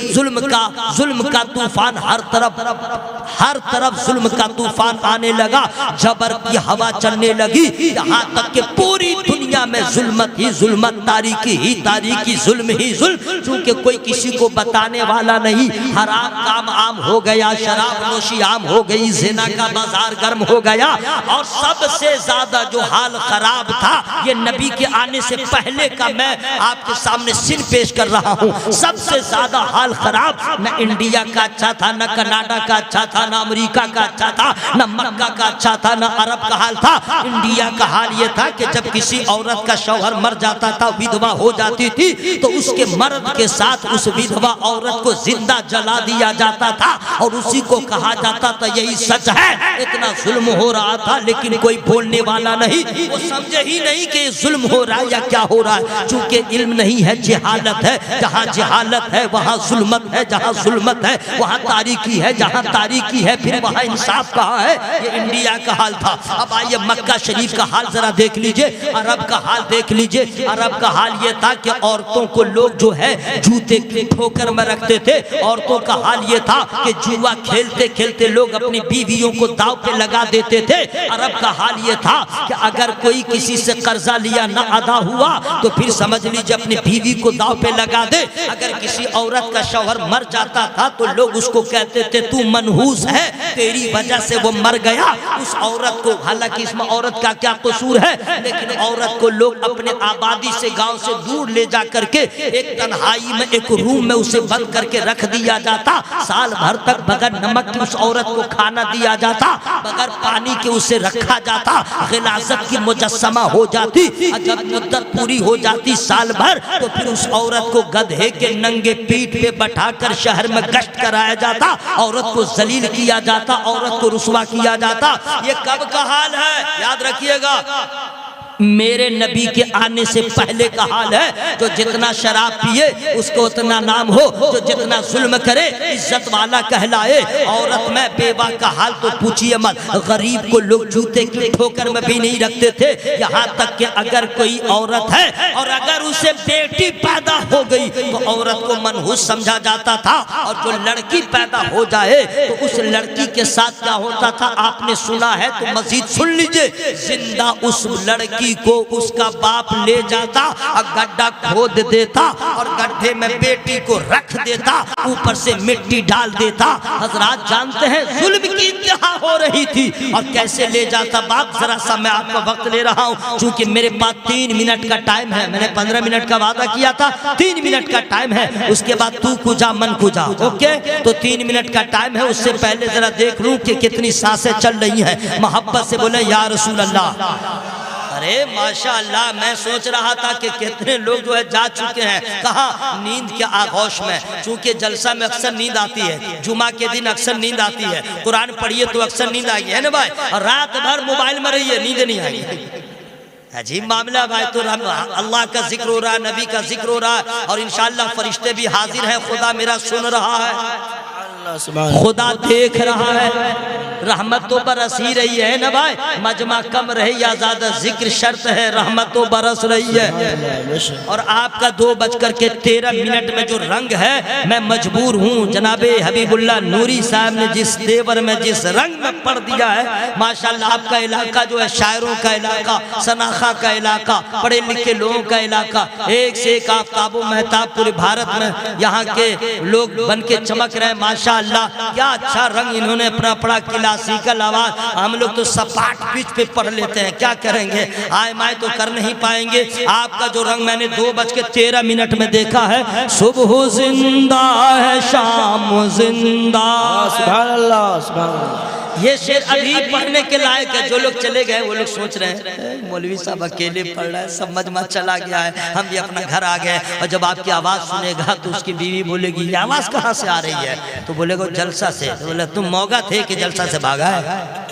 जुल्म का तूफान हर तरफ जुल्म का तूफान आने लगा, जबर की हवा चलने लगी। यहाँ तक कि पूरी दुनिया में जुल्मत ही जुल्मत, तारीकी ही तारीकी, जुल्म ही जुल्म। चूंकि कोई किसी को बताने वाला नहीं, हराम काम आम हो गया, शराब नोशी आम हो गई, जिना का बाजार गर्म हो गया। और सबसे ज्यादा जो हाल खराब था, ये नबी के आने से पहले का मैं आपके सामने सिन पेश कर रहा हूँ। सबसे ज्यादा हाल खराब न इंडिया का अच्छा था, न कनाडा का अच्छा था, न अमेरिका का अच्छा था, न मक्का का अच्छा था, न अरब का हाल था। इंडिया का हाल ये था कि जब किसी औरत का शौहर मर जाता था, विधवा हो जाती थी, तो उसके मर्द के साथ उस विधवा औरत को जिंदा जला दिया जाता था और उसी को कहा जाता था यही सच है। इतना जुल्म हो रहा था, लेकिन कोई बोलने वाला नहीं, वो समझे ही नहीं कि जुल्म हो रहा है या क्या हो रहा है। चूंकि इल्म नहीं है, जहालत है। जहाँ जहालत है वहाँ जुल्मत है, जहाँ जुल्मत है वहाँ तारीकी है, जहाँ तारीकी है फिर वहाँ इंसाफ कहाँ है। ये इंडिया का हाल था। अब आइए मक्का शरीफ का हाल जरा देख लीजिए, अरब का हाल देख लीजिए। अरब का हाल ये था कि औरतों को लोग जो है जूते की ठोकर में रखते थे। औरतों का हाल ये था कि जुआ खेलते खेलते लोग अपनी बीवियों को दाव पे लगा देते थे। अरब का हाल ये था कि अगर कोई किसी से कर्जा लिया ना अदा हुआ तो फिर समझ लीजिए अपनी बीवी को दाव पे लगा दे। अगर किसी औरत का शौहर मर जाता था तो लोग उसको कहते थे तू मनहूस है, तेरी वजह से वो मर गया। उस औरत को, हालांकि इसमें औरत का क्या कसूर है, लेकिन औरत को लोग अपने आबादी से, गांव से दूर ले जा करके एक तन्हाई में, एक रूम में उसे बंद करके रख दिया जाता। साल भर तक बगैर नमक की उस औरत को खाना दिया जाता, बगैर पानी के उसे रखा जाता, गिलाजत की मुजस्समा हो जाती। जब मुद्दत पूरी हो जाती साल भर, तो फिर उस औरत को गधे के नंगे पीठ पे बैठाकर शहर में गश्त कराया जाता, औरत को जलील किया जाता, औरत को रुसवा किया जाता। ये कब का हाल है, याद रखिएगा। मेरे नबी के आने से पहले का हाल है। जो जितना शराब पिए उसको उतना नाम हो, जो जितना जुल्म करे इज्जत वाला कहलाए। औरत में बेवा का हाल तो पूछिए मत। गरीब को लोग जूते की ठोकर में भी नहीं रखते थे। यहाँ तक कि अगर कोई औरत है और अगर उसे बेटी पैदा हो गई तो औरत को मनहूस समझा जाता था, और जो लड़की पैदा हो जाए तो उस लड़की के साथ क्या होता था आपने सुना है तो मजीद सुन लीजिए। जिंदा उस लड़की को उसका बाप ले जाता और गड्ढा खोद देता और गड्ढे में बेटी को रख देता, ऊपर से मिट्टी डाल देता। हजरात जानते हैं जुल्म की इंतहा हो रही थी। और कैसे ले जाता बाप, जरा सा मैं आपका वक्त ले रहा हूं क्योंकि मेरे पास 3 मिनट का टाइम है। मैंने 15 मिनट का वादा किया था, 3 मिनट का टाइम है। उसके बाद तू कुजा मन कुजा, ओके? तो 3 मिनट का टाइम है। उससे पहले जरा देख लूं कि कितनी सांसें चल रही हैं। मोहब्बत से बोले या रसूल अल्लाह। अरे माशाअल्लाह, मैं सोच रहा था कि कितने लोग जो है जा चुके हैं। कहाँ? नींद के आगोश में। चूंकि जलसा में अक्सर नींद आती है, जुमा के दिन अक्सर नींद आती है, कुरान पढ़िए तो अक्सर नींद आई है ना भाई। और रात भर मोबाइल में रहिए, नींद नहीं आई। अजीब मामला भाई। तो अल्लाह का जिक्र हो रहा है, नबी का जिक्र हो रहा है, और इंशाअल्लाह फरिश्ते भी हाजिर हैं। खुदा मेरा सुन रहा है, खुदा देख रहा है, रहमत तो बरस ही रही है ना भाई। मजमा कम रहे या ज्यादा, जिक्र शर्त है, रहमत तो बरस रही है। और आपका 2:13 में जो रंग है, मैं मजबूर हूँ जनाबे हबीबुल्लाह नूरी साहब ने जिस तेवर में जिस रंग में पढ़ दिया है माशाल्लाह। आपका इलाका जो है शायरों का इलाका, सनाखा का इलाका, पढ़े लिखे लोगों का इलाका, एक से एक आफ्ताबो महताब पूरे भारत में यहाँ के लोग बन के चमक रहे हैं माशाल्लाह। क्या अच्छा रंग इन्होंने अपना पढ़ा, क्लासिकल आवाज। हम लोग तो सपाट पिच पे पढ़ लेते हैं, क्या करेंगे, आए माए तो कर नहीं पाएंगे। आपका जो रंग मैंने 2:13 में देखा है। सुबह जिंदा है, शाम जिंदा। सुभान अल्लाह, सुभान अल्लाह। ये शेर अभी पढ़ने के लायक है। जो लोग चले गए वो लोग सोच रहे हैं मौलवी साहब अकेले पढ़ रहा है, सब मजमा चला गया है, हम भी अपना घर आ गए। और जब आपकी आवाज़ सुनेगा तो उसकी बीवी बोलेगी ये आवाज़ कहाँ से आ रही है? तो बोलेगा जलसा से। तो बोले तुम मौका थे कि जलसा से भागा है?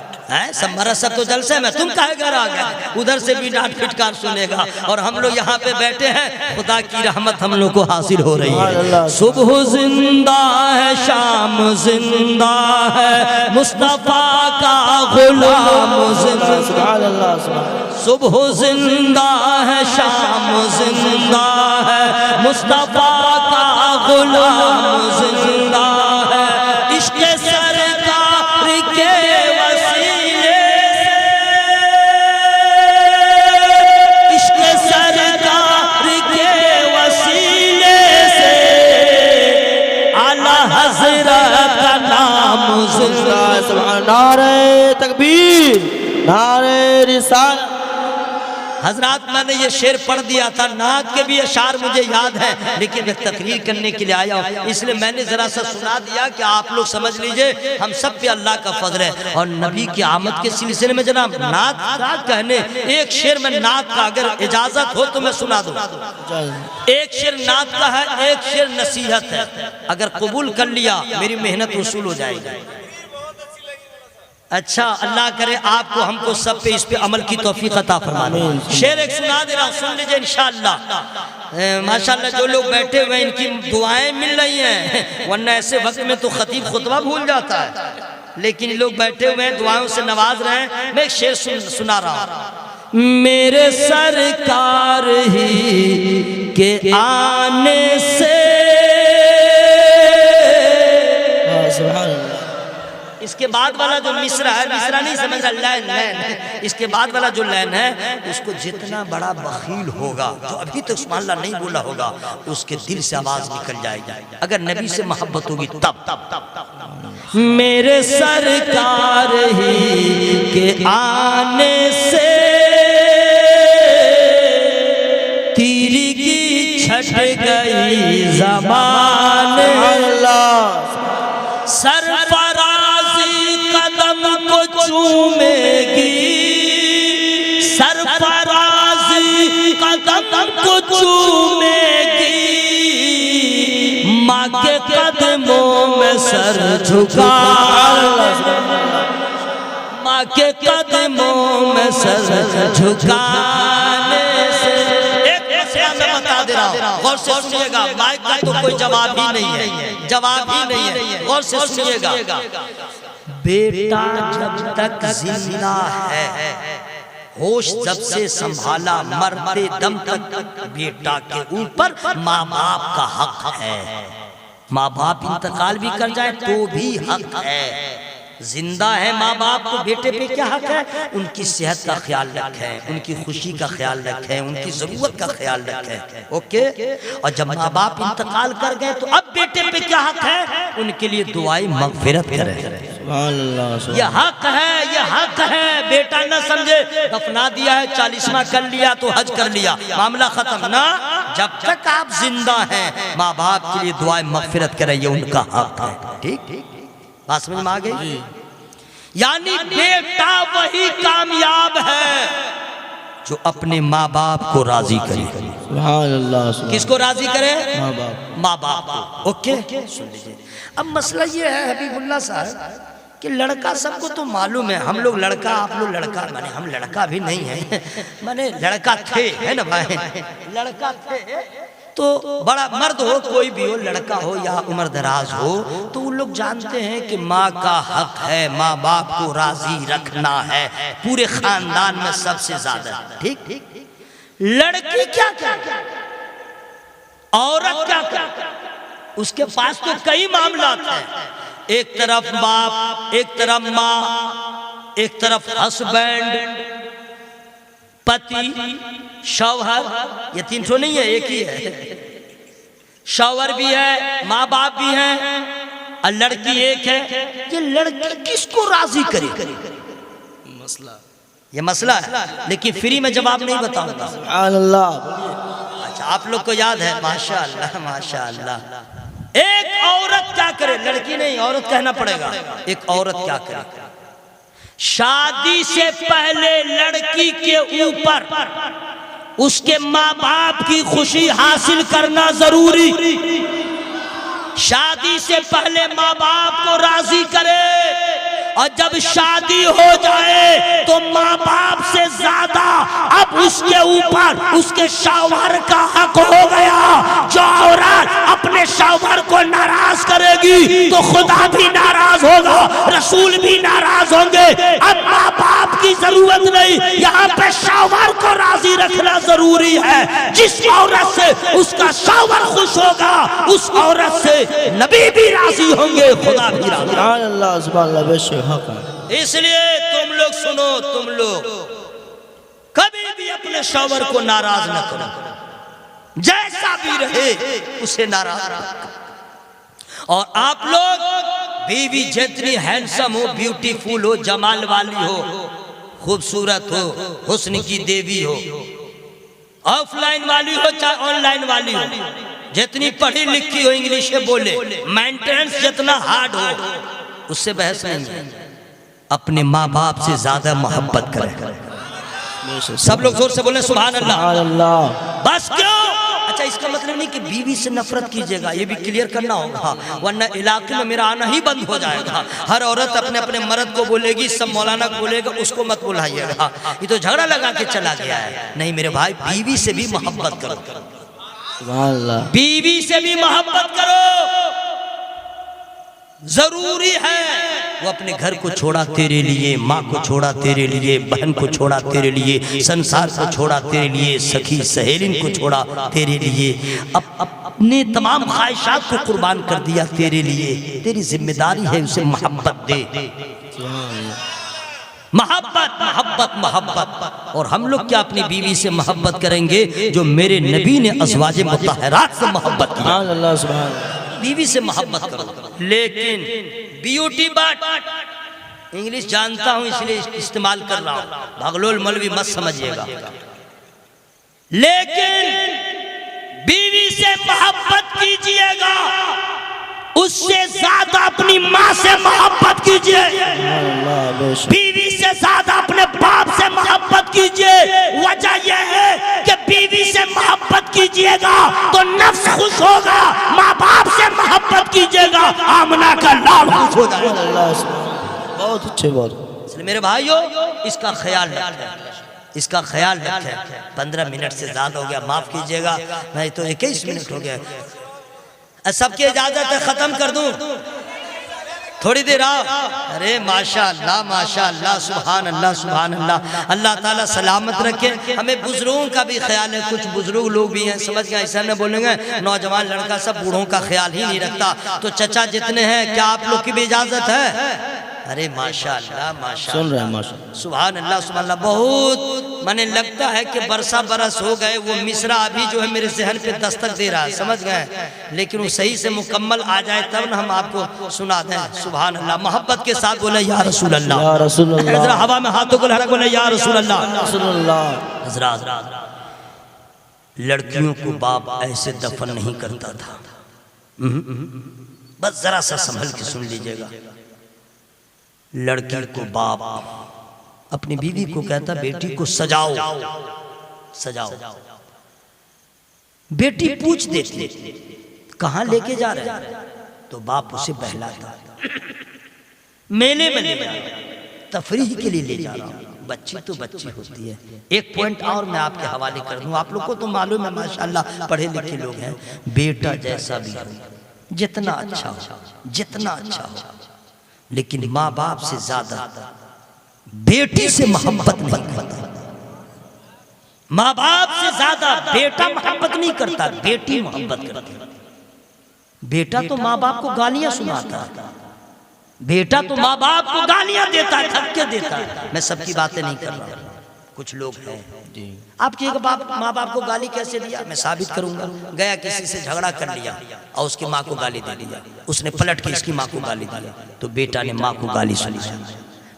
सब मरा सब तो जलसे में, तुम काहे घर आ गए? उधर से भी डांट फिटकार सुनेगा। और हम लोग यहाँ पे बैठे हैं, खुदा की रहमत हम लोग को हासिल हो रही है। सुबह जिंदा है, शाम जिंदा है, मुस्तफा का गुलाम जिंदा। सुबह जिंदा है, शाम जिंदा है, मुस्तफा का गुलाम जिंदा है। इश्क सरकार के नारे तकबीर, नारे रिसालत। हजरात मैंने ये शेर पढ़ दिया था, नात के भी अशार मुझे याद है, लेकिन मैं तकरीर करने के लिए आया हूँ, इसलिए मैंने जरा सा सुना दिया कि आप लोग समझ लीजिए हम सब पे अल्लाह का फजल है। और नबी की आमद के सिलसिले में जनाब नात का कहने, एक शेर में नात का अगर इजाजत हो तो मैं सुना दूँ। एक शेर नात का है, एक शेर नसीहत है। अगर कबूल कर लिया मेरी मेहनत वसूल हो जाएगी। अच्छा अल्लाह करे आपको हमको सब पे इस पे अमल की तौफीक अता फरमाए। शेर एक सुना दे रहा हूँ, सुन लीजिए इंशाअल्लाह। माशाअल्लाह जो लोग बैठे हुए इनकी दुआएं मिल रही हैं, वरना ऐसे वक्त में तो खतीब खुतबा भूल जाता है, लेकिन लोग बैठे हुए हैं दुआओं से नवाज रहे हैं। मैं एक शेर सुना रहा हूँ। मेरे सरकार ही के आने से, इसके बाद वाला जो मिसरा है, मिसरा नहीं समझ रहा, लाइन लाइन, इसके बाद वाला जो लाइन है उसको जितना बड़ा बखील होगा जो अभी तक सुभान अल्लाह नहीं बोला होगा उसके दिल से आवाज निकल जाएगी अगर नबी से मोहब्बत होगी तब। मेरे सरकार ही के आने से तिरगी छट गई ज़बान, सरफराज़ी कदम को चूमेगी, सरफराज़ी कदम को चूमेगी, माँ के कदमों में सर झुका, माँ के कदमों में सर झुका हूँ, गौर से सुनिएगा, माइक का तो कोई जवाब ही नहीं है, जवाब ही नहीं है, गौर से सुनिएगा। बेटा जब तक जिंदा है, होश जब से संभाला, मरते दम तक बेटा के ऊपर माँ बाप का हक है। माँ बाप इंतकाल भी कर जाए तो भी हक है। जिंदा है माँ बाप तो बेटे पे क्या हक है? उनकी सेहत का ख्याल रखें, उनकी खुशी का ख्याल रखें, उनकी जरूरत का ख्याल रखें। ओके। और जब माँ बाप इंतकाल कर गए तो अब बेटे पे क्या हक है? उनके लिए दुआई मगफिरत करें। यह हक है, यह हक है। बेटा न समझे दफना दिया है, 40वां कर लिया तो हज कर लिया, मामला खत्म ना। जब तक आप जिंदा हैं माँ बाप के लिए दुआई मगफिरत करें, ये उनका हक है। ठीक, बात समझ में आ गई? यानी बेटा वही कामयाब है जो अपने माँ बाप को राजी करे। किसको राजी करे? माँ बाप को। ओके, सुन लीजिए। अब मसला ये है हबीबुल्लाह साहब कि लड़का सबको तो मालूम है, हम लोग लड़का, आप लोग लड़का, माने हम लड़का भी नहीं है, माने लड़का थे, है ना भाई, लड़का थे तो बड़ा मर्द हो कोई भी हो, लड़का हो या उम्र दराज हो, तो वो लोग जानते हैं कि माँ का हक है, माँ बाप को राजी रखना है पूरे खानदान में सबसे ज्यादा। ठीक, लड़की क्या क्या, औरत क्या क्या, उसके पास तो कई मामला हैं। एक तरफ बाप, एक तरफ माँ, एक तरफ हस्बैंड, पति, शौहर, ये 300 नहीं है, एक ही है। शौहर भी है, माँ बाप भी हैं, और लड़की एक है। ये लड़की किसको राजी करे? मसला, ये मसला है, लेकिन फ्री में जवाब नहीं बताऊंगा। अच्छा, आप लोग को याद है? माशाअल्लाह माशाअल्लाह। एक औरत क्या करे? लड़की नहीं, औरत कहना पड़ेगा। एक औरत क्या करे? शादी से पहले लड़की के ऊपर उसके माँ बाप की खुशी हासिल करना जरूरी। शादी से पहले माँ बाप को राजी करे, और जब शादी हो जाए तो माँ बाप से ज्यादा अब उसके ऊपर उसके शौहर का हक हो गया। जो औरत अपने शौहर को नाराज करेगी तो खुदा भी नाराज होगा, रसूल भी नाराज होंगे। अब माँ बाप की जरूरत नहीं, यहाँ पे शौहर को राजी रखना जरूरी है। जिस औरत से उसका शौहर खुश होगा उस औरत से नबी भी राजी होंगे, खुदा भी राजी। इसलिए तुम लोग सुनो, तुम लोग कभी भी अपने शौहर को नाराज न करो, जैसा भी रहे उसे नाराज रखो। और आप लोग बीवी जितनी हैंडसम हो, ब्यूटीफुल हो, जमाल वाली हो, खूबसूरत हो, हुस्न की देवी हो, ऑफलाइन वाली हो चाहे ऑनलाइन वाली हो, जितनी पढ़ी लिखी हो, इंग्लिश बोले, मेंटेनेंस जितना हार्ड हो, उससे बहस नहीं है। अपने माँ बाप से ज्यादा मोहब्बत करें। सब लोग जोर से बोले सुभान अल्लाह। बस क्यों? अच्छा, इसका मतलब नहीं कि बीवी से नफरत कीजिएगा, ये भी क्लियर करना होगा, वरना इलाके में मेरा आना ही बंद हो जाएगा। हर औरत अपने अपने मर्द को बोलेगी, सब मौलाना को बोलेगा, उसको मत बुलाइएगा, ये तो झगड़ा लगा के चला गया है। नहीं मेरे भाई, बीवी से भी मोहब्बत करो, बीवी से भी मोहब्बत करो, जरूरी है। वो अपने घर को छोड़ा तेरे लिए, माँ को छोड़ा तेरे लिए, बहन को छोड़ा तेरे लिए, संसार को छोड़ा तेरे लिए, सखी सहेलिन को छोड़ा तेरे लिए, अपने तमाम ख्वाहिशात को कुर्बान कर दिया तेरे लिए। तेरी जिम्मेदारी है उसे मोहब्बत दे। मोहब्बत मोहब्बत मोहब्बत। और हम लोग क्या अपनी बीवी से मोहब्बत करेंगे जो मेरे नबी ने अज़वाजे मुतहरात से मोहब्बत की? बीवी से मोहब्बत करो, लेकिन ब्यूटी बाट, इंग्लिश जानता हूं इसलिए इस्तेमाल कर रहा हूं, भगलोल मौलवी मत समझिएगा, लेकिन बीवी से मोहब्बत कीजिएगा, उससे ज्यादा अपनी माँ से मोहब्बत कीजिए, बीवी से ज्यादा अपने बाप से मोहब्बत कीजिए। वजह यह है कि बीवी से मोहब्बत कीजिएगा तो नफ्स खुश होगा, माँ बाप से मोहब्बत कीजिएगा आमना का लाल खुश हो जाएगा। बहुत अच्छे बात। इसलिए मेरे भाइयों, इसका ख्याल रखें। इसका ख्याल रखें। 15 मिनट से ज़्यादा हो गया, माफ़ कीजिएगा, नहीं तो 21 मिनट हो गया। सबकी इजाज़त है, ख़त्म कर दूँ? थोड़ी देर आओ। अरे माशाअल्लाह माशाअल्लाह, सुभान अल्लाह सुभान अल्लाह। अल्लाह ताला सलामत रखे। हमें बुजुर्गों का भी ख्याल है, कुछ बुजुर्ग लोग भी हैं, समझ गए, ऐसा न बोलेंगे नौजवान लड़का सब बूढ़ों का ख्याल ही नहीं रखता। तो चचा जितने हैं, क्या आप लोग की भी इजाज़त है? अरे माशाअल्लाह माशाअल्लाह, सुन रहे हैं माशाअल्लाह, सुभान अल्लाह सुभान अल्लाह। बहुत मने लगता है कि बरसा बरस हो गए। वो मिसरा अभी जो है मेरे जहन पे दस्तक दे रहा है, समझ गए, लेकिन वो सही से मुकम्मल आ जाए तब ना हम आपको सुना दें। सुभान अल्लाह, मोहब्बत के साथ बोले या रसूल अल्लाह, या रसूल अल्लाह। जरा हवा में हाथों को लहरा बोले या रसूल अल्लाह, रसूल अल्लाह। हज़रात, लड़कियों को बाप ऐसे दफन नहीं करता था। बस जरा सा संभल के सुन लीजिएगा। लड़की को बाप अपनी बीवी को कहता, बेटी को सजाओ सजाओ। बेटी पूछ देती कहाँ लेके जा रहे हैं, तो बाप उसे बहलाता, मेले में ले जा, तफरीह के लिए ले जा रहा हूँ। बच्ची तो बच्ची होती है। एक पॉइंट और मैं आपके हवाले कर दूं, आप लोग को तो मालूम है माशाअल्लाह पढ़े लिखे लोग हैं। बेटा जैसा भी हो, जितना अच्छा हो, जितना अच्छा हो, लेकिन माँ बाप से ज्यादा बेटी से मोहब्बत नहीं करता। माँ बाप से ज्यादा बेटा मोहब्बत नहीं करता, बेटी मोहब्बत करती है। बेटा तो माँ बाप को गालियां सुनाता है, बेटा तो माँ बाप को गालियां देता है, धक्के देता है। मैं सबकी बातें नहीं कर रहा, कुछ लोग हैं जी, आपके बाप माँ बाप को गाली कैसे दिया मैं साबित करूंगा। गया किसी से झगड़ा कर लिया और उसकी माँ को गाली दे दिया, उसने पलट के इसकी माँ को गाली दिया, तो बेटा ने माँ को गाली सुनी।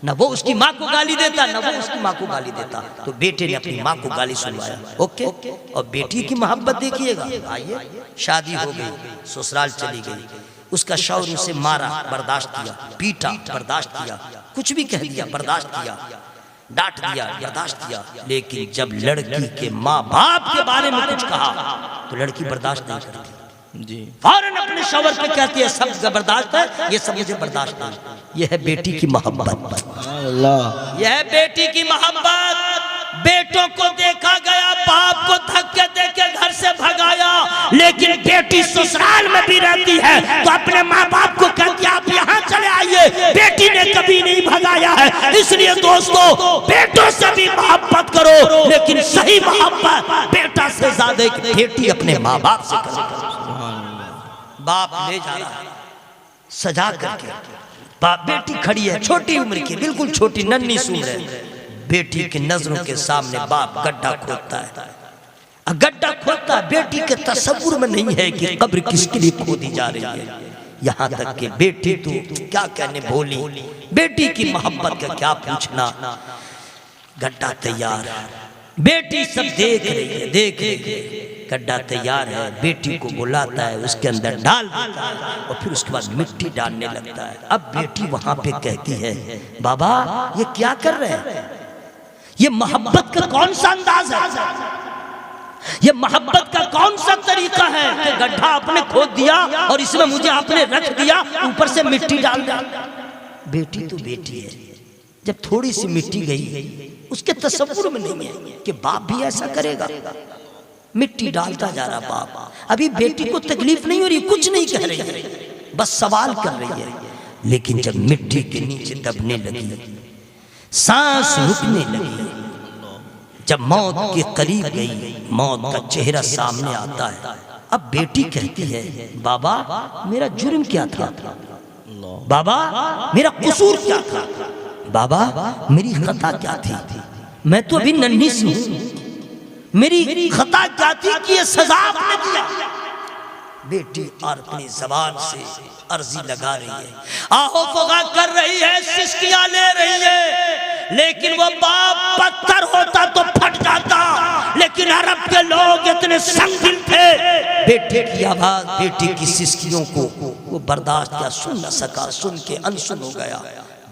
न वो उसकी माँ को गाली देता, न वो उसकी माँ को गाली देता, तो बेटे ने अपनी माँ को गाली सुनवाया। ओके, और बेटी की मोहब्बत देखिएगा। आइए, शादी हो गई, ससुराल चली गई, उसका शौहर उसे मारा, बर्दाश्त किया, पीटा, बर्दाश्त किया, कुछ भी कह दिया, बर्दाश्त किया, डांट दिया, बर्दाश्त किया। लेकिन जब लड़की के माँ बाप के बारे में कुछ कहा तो लड़की बर्दाश्त नहीं करती जी, फौरन अपने शौहर पे कहती है सब जबरदस्त है, ये सब मुझे बर्दाश्त नहीं। यह है बेटी की मोहब्बत, यह है बेटी की मोहब्बत। बेटों को देखा गया बाप को धक्के देके घर से भगाया, लेकिन बेटी ससुराल में भी रहती है तो अपने माँ बाप को कहती है आप यहाँ चले आइए। बेटी ने कभी नहीं भगाया है। इसलिए दोस्तों, बेटों से भी मोहब्बत करो, लेकिन सही मोहब्बत बेटा से ज्यादा एक बेटी अपने माँ बाप से करे। बाप ले जा रहा है सजा करके, बाप, बेटी खड़ी है छोटी उम्र की, बिल्कुल छोटी नन्ही सूर है। बेटी की नजरों के सामने बाप गड्ढा खोदता है, गड्ढा खोदता है। बेटी के तसव्वुर में नहीं है कि कब्र किसके लिए खोदी जा रही है। यहाँ तक कि बेटी तो क्या कहने भोली, बेटी की मोहब्बत का क्या पूछना। गड्ढा तैयार, बेटी सब देख रही है, देख रही है, गड्ढा तैयार है। बेटी को बुलाता है, उसके अंदर डाल देता है और फिर उसके बाद मिट्टी डालने लगता है। अब बेटी वहां पे कहती है बाबा ये क्या कर रहे हैं, ये मोहब्बत का कौन सा अंदाज है, ये मोहब्बत का कौन सा तरीका है कि गड्ढा आपने खोद दिया और इसमें मुझे आपने रख दिया, ऊपर से मिट्टी डाल दिया। बेटी तो बेटी है, जब थोड़ी सी मिट्टी गई उसके तसव्वुर में नहीं है कि बाप भी ऐसा करेगा। मिट्टी डालता जा रहा बाप। अभी बेटी को तकलीफ नहीं हो रही, कुछ नहीं कह रही है, बस सवाल कर रही है। लेकिन जब मिट्टी के नीचे दबने लगी, सांस रुकने लगी, जब मौत के करीब गई, मौत का चेहरा सामने आता है। अब बेटी कहती है बाबा मेरा जुर्म क्या था, बाबा मेरा कसूर क्या था, बाबा मेरी खता क्या थी, मैं तो अभी नन्ही सी हूं, मेरी खता क्या थी कि ये सजा आपने दिया। बेटी और अपनी जबान से अर्जी लगा रही है, आहो फगा कर रही है, सिसकियां ले रही है, लेकिन वो बाप पत्थर होता तो फट जाता। लेकिन अरब के लोग इतने संगीन थे, बेटे की आवाज, बेटी की सिसकियों को वो बर्दाश्त क्या सुन न सका, सुन के अनसुन हो गया।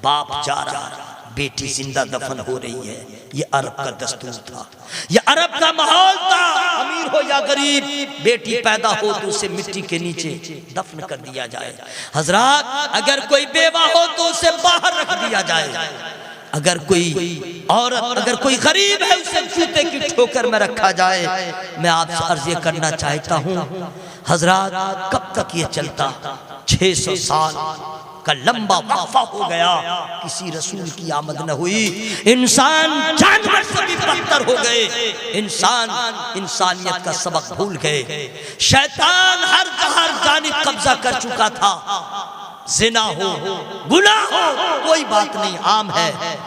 बाप जा रहा, बेटी जिंदा दफन हो रही है। ये अरब का दस्तूर था, ये अरब का माहौल था। अमीर हो या गरीब, बेटी पैदा हो तो उसे मिट्टी के नीचे दफन कर दिया जाए। हजरात, अगर कोई बेवा हो तो उसे बाहर रख दिया जाए। अगर कोई औरत, अगर कोई गरीब है, उसे जूते की ठोकर में रखा जाए। मैं आपसे अर्ज ये करना चाहता हूँ हजरात, कब तक ये चलता? 600 साल का लंबा वक्फा हो गया, किसी रसूल की आमद न हुई। इंसान जानवर से भी बदतर हो गए, इंसान इंसानियत का सबक भूल गए। शैतान हर जानिब कब्जा कर चुका था। जिना हो, गुनाह हो, कोई बात नहीं, आम है।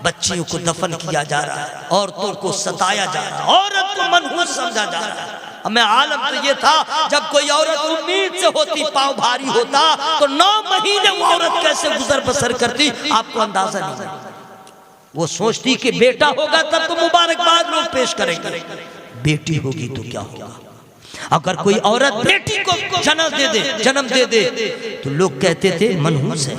बच्चियों को दफन किया जा रहा है, औरतों को सताया जा रहा है, औरत को मनहूस समझा जा रहा है। हमें आलम तो ये था, जब कोई औरत उम्मीद से होती, पांव भारी होता, तो 9 महीने वो औरत कैसे गुजर बसर करती, आपको अंदाजा नहीं। वो सोचती कि बेटा होगा तब तो मुबारकबाद लोग पेश करेंगे, बेटी होगी तो क्या होगा। अगर कोई औरत बेटी को जन्म दे दे तो लोग कहते थे मनहूस है,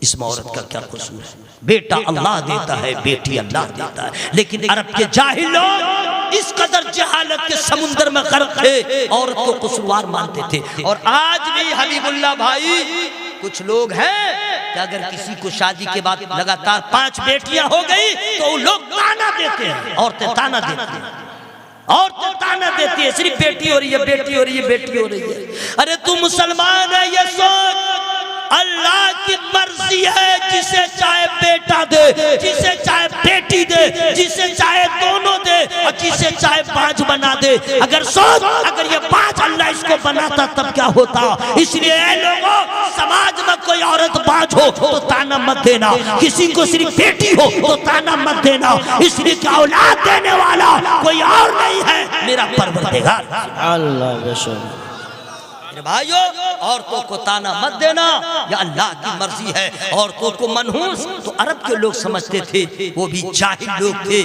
इसमें औरत का क्या कसूर है। बेटा अल्लाह देता है, बेटी अल्लाह देता है। लेकिन अरब के जाहिल लोग इस कदर जहालत के समुंदर में गर्क थे, औरत को कसूरवार मानते थे। और आज भी हबीबुल्लाह भाई कुछ लोग हैं कि अगर किसी को शादी के बाद लगातार 5 बेटियां हो गई तो लोग ताना देते हैं, औरतें ताना देती हैं, औरतें ताना देती है, सिर्फ बेटी हो रही है, बेटी हो रही है, बेटी हो रही है। अरे तू मुसलमान है, ये सोच अल्लाह की मर्जी है, जिसे चाहे बेटा दे, जिसे चाहे बेटी दे, जिसे चाहे दोनों दे, और जिसे चाहे 5 बना दे। अगर सोच, अगर ये 5 अल्लाह इसको बनाता तब क्या होता। इसलिए लोगों, समाज में कोई औरत 5 हो तो ताना मत देना, किसी को सिर्फ बेटी हो तो ताना मत देना, इसलिए कि औलाद देने वाला कोई और नहीं है, मेरा परवरदिगार अल्लाह। बेशक भाइयों, औरतों को ताना मत देना, या अल्लाह की मर्जी है। औरतों को मनहूस तो अरब के लोग समझते थे, वो भी जाहिल लोग थे।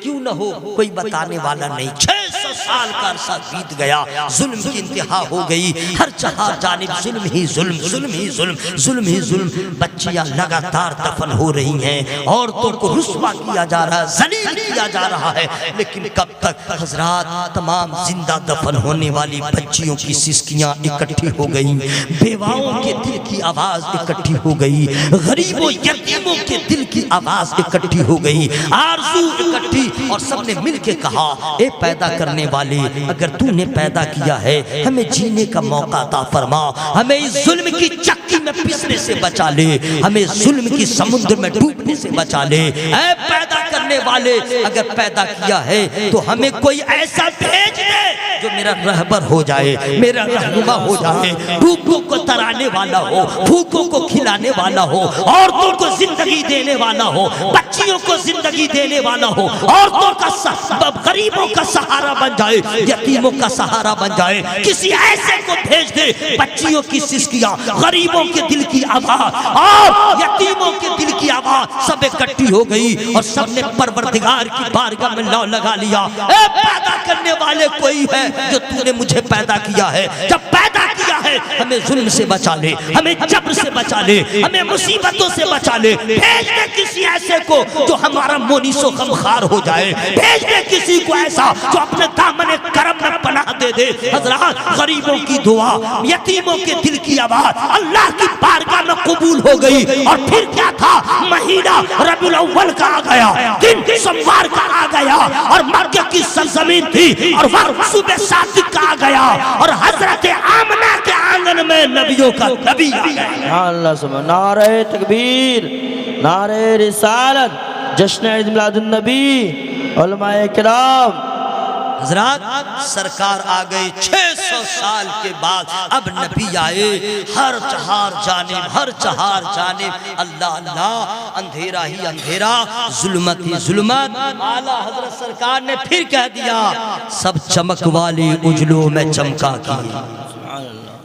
क्यों न हो, कोई बताने वाला नहीं। 600 साल का अरसा बीत गया, जुल्म की इंतहा हो गई, हर जहां जानिब जुल्म ही जुल्म, जुल्म ही जुल्म, जुल्म ही जुल्म। बच्चियां लगातार दफन हो रही हैं, औरतों को रुस्वा किया जा रहा है, जलील किया जा रहा है। लेकिन कब तक हजरात, तमाम जिंदा दफन होने वाली बच्चियों की सिसकियां इकट्ठी हो गई, बेवाओं के दिल की आवाज इकट्ठी हो गई, गरीबों यतीमों के दिल की आवाज इकट्ठी हो गई, आरज़ू इकट्ठी। और सबने मिलके कहा, ए पैदा करने वाले, अगर तूने पैदा किया है, हमें जीने का मौका अता फरमा, हमें इस जुल्म की चक्की में पिसने से बचा ले, हमें जुल्म की समुद्र में डूबने से बचा ले। ए पैदा करने वाले, अगर पैदा किया है तो हमें कोई ऐसा भेज दे जो मेरा रहबर हो जाए, मेरा रहनुमा हो जाए, भूखों को तराने वाला हो, भूखों को खिलाने वाला हो, औरतों को जिंदगी देने वाला हो, बच्चियों को जिंदगी देने वाला हो, औरतों का गरीबों का सहारा बन जाए, यतीमों का सहारा बन जाए। किसी ऐसे को भेज दे। बच्चियों की सिसकियां, गरीबों के दिल की आवाज और यतीमों के दिल की आवाज सब इकट्ठी हो गई, और सबने परवरदिगार की बारगाह में लौ लगा लिया, ए पैदा करने वाले कोई है जो तूने मुझे पैदा किया है, जब पैदा किया है हमें जुल्म से बचा ले, हमें जबर से बचा ले, हमें मुसीबतों से बचा ले। भेज दे किसी ऐसे को जो हमारा मोनीसो गमखार हो जाए, भेज दे किसी को ऐसा जो अपने दामन करम में पनाह दे दे। हजरात, गरीबों की दुआ, यतीमों के दिल की आवाज अल्लाह की बारगाह में कबूल हो गई। और फिर क्या था, महीना रबीउल अव्वल का आ गया, दिन सोमवार का आ गया, और मक्के की सरजमीन थी, और वक्त सुबह सादिक का आ गया, और हजरत आमना के आंगन में नबियों का नबी आ गया। अल्लाह सुभान, नारे तकबीर, नारे रिसालत, जश्न ईद मिलादुन नबी, उलमाए किराम। हजरात, सरकार आ गए 600 साल के बाद। अब नबी आए, हर चहार जानिब, हर चहार जानिब अल्लाह अल्लाह, अंधेरा ही अंधेरा, जुल्मत ही जुल्मत। आला हजरत सरकार ने फिर कह दिया, सब चमक वाले उजलों में चमका किए,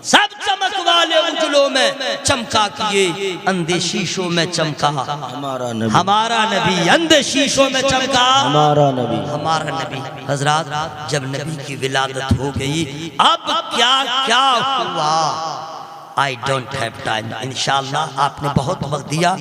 सब चमक वाले उजलों में चमका किए, अंधे शीशों में चमका हमारा नबी, हमारा नबी, अंधे शीशों में चमका हमारा नबी, हमारा नबी। हजरात, जब नबी की विलादत हो गई, अब क्या क्या हुआ, आई डोंट हैव टाइम। इंशाअल्लाह आपने बहुत वक्त दिया,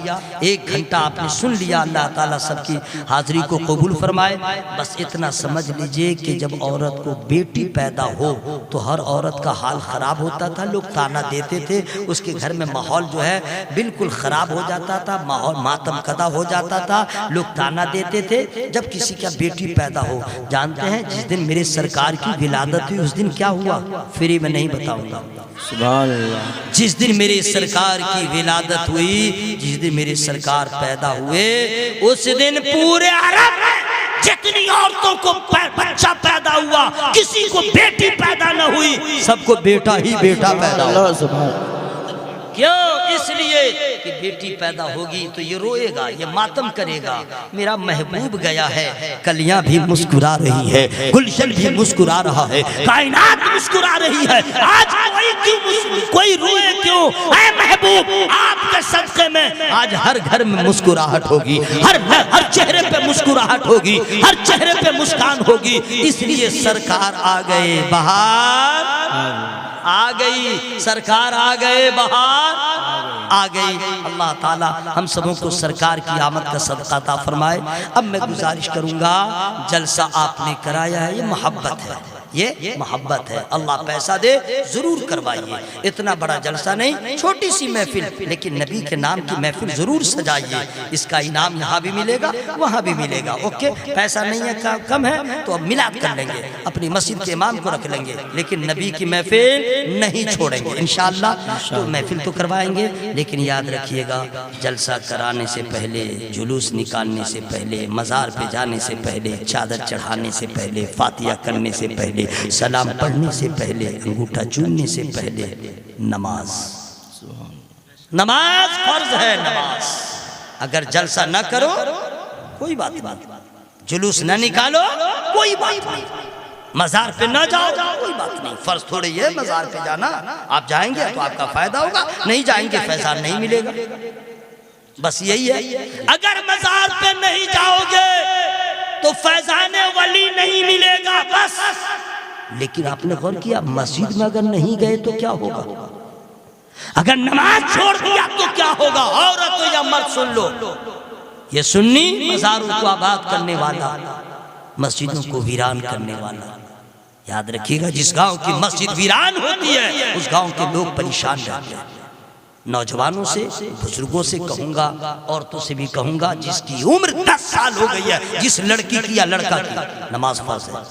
1 घंटा आपने सुन लिया। अल्लाह ताला सबकी हाजिरी को कबूल फरमाए। बस इतना समझ लीजिए कि जब औरत को बेटी पैदा हो तो हर औरत का हाल ख़राब होता था, लोग ताना देते थे, उसके घर में माहौल जो है बिल्कुल ख़राब हो जाता था, माहौल मातम कदा हो जाता था, लोग ताना देते थे। जब किसी का बेटी पैदा हो, जानते हैं जिस दिन मेरे सरकार की विलादत हुई उस दिन क्या हुआ, फ्री में नहीं बताऊंगा। सुभान अल्लाह। जिस दिन मेरे सरकार की विलादत हुई, जिस दिन मेरे सरकार पैदा हुए, उस दिन पूरे अरब में जितनी औरतों को बच्चा पैदा हुआ, किसी को बेटी पैदा न हुई, सबको बेटा ही बेटा पैदा हुआ। क्यों? इसलिए कि बेटी पैदा होगी तो ये रोएगा, ये मातम करेगा, मेरा महबूब गया है। कलियां भी मुस्कुरा रही है, गुलशन भी मुस्कुरा रहा है, कायनात मुस्कुरा रही है। आज कोई रोए क्यों? ऐ महबूब, आपके सदक़े में आज हर घर में मुस्कुराहट होगी, हर चेहरे पे मुस्कुराहट होगी, हर चेहरे पे मुस्कान होगी। इसलिए सरकार आ गए बाहर, आ गई सरकार, आ गए बाहर, आ गई। अल्लाह ताला हम सबों को सरकार की आमद का सदका अता फरमाए। अब मैं गुजारिश करूंगा, जलसा आपने कराया है, ये मोहब्बत है, ये मोहब्बत है। अल्लाह पैसा दे जरूर करवाइए, इतना बड़ा जलसा नहीं, छोटी सी महफिल, लेकिन नबी के नाम की महफिल जरूर सजाइए। इसका इनाम यहाँ भी मिलेगा, वहाँ भी मिलेगा। ओके, पैसा नहीं है, कम है तो अब मिलाद कर लेंगे, अपनी मस्जिद के इमाम को रख लेंगे, लेकिन नबी की महफिल नहीं छोड़ेंगे इंशाअल्लाह। तो महफिल तो करवाएंगे, लेकिन याद रखिएगा, जलसा कराने से पहले, जुलूस निकालने से पहले, मज़ार पे जाने से पहले, चादर चढ़ाने से पहले, फातिहा करने से पहले, सलाम पढ़ने से पहले, अंगूठा चूमने से पहले नमाज, नमाज फर्ज है। नमाज अगर जलसा न करो कोई बात नहीं, जुलूस न निकालो कोई बात नहीं, मज़ार पे न जाओ कोई बात नहीं, फर्ज थोड़ी है मज़ार पे जाना। आप जाएंगे तो आपका फायदा होगा, नहीं जाएंगे फैजान नहीं मिलेगा, बस यही है। अगर मज़ार पे नहीं जाओगे तो फैजाने वली नहीं मिलेगा, बस। लेकिन आपने गौर किया, मस्जिद में अगर नहीं गए तो क्या होगा? अगर नमाज छोड़ दिया तो क्या होगा? औरत हो या मर्द, सुन लो, ये सुन्नी मज़ारों को आबाद करने वाला, मस्जिदों को वीरान करने वाला। याद रखिएगा, जिस गांव की मस्जिद वीरान होती है उस गांव के लोग परेशान रहते हैं। नौजवानों से, बुजुर्गों से कहूंगा, औरतों से भी कहूंगा, जिसकी उम्र 10 साल हो गई है, जिस लड़की की या लड़का की, नमाज फर्ज है,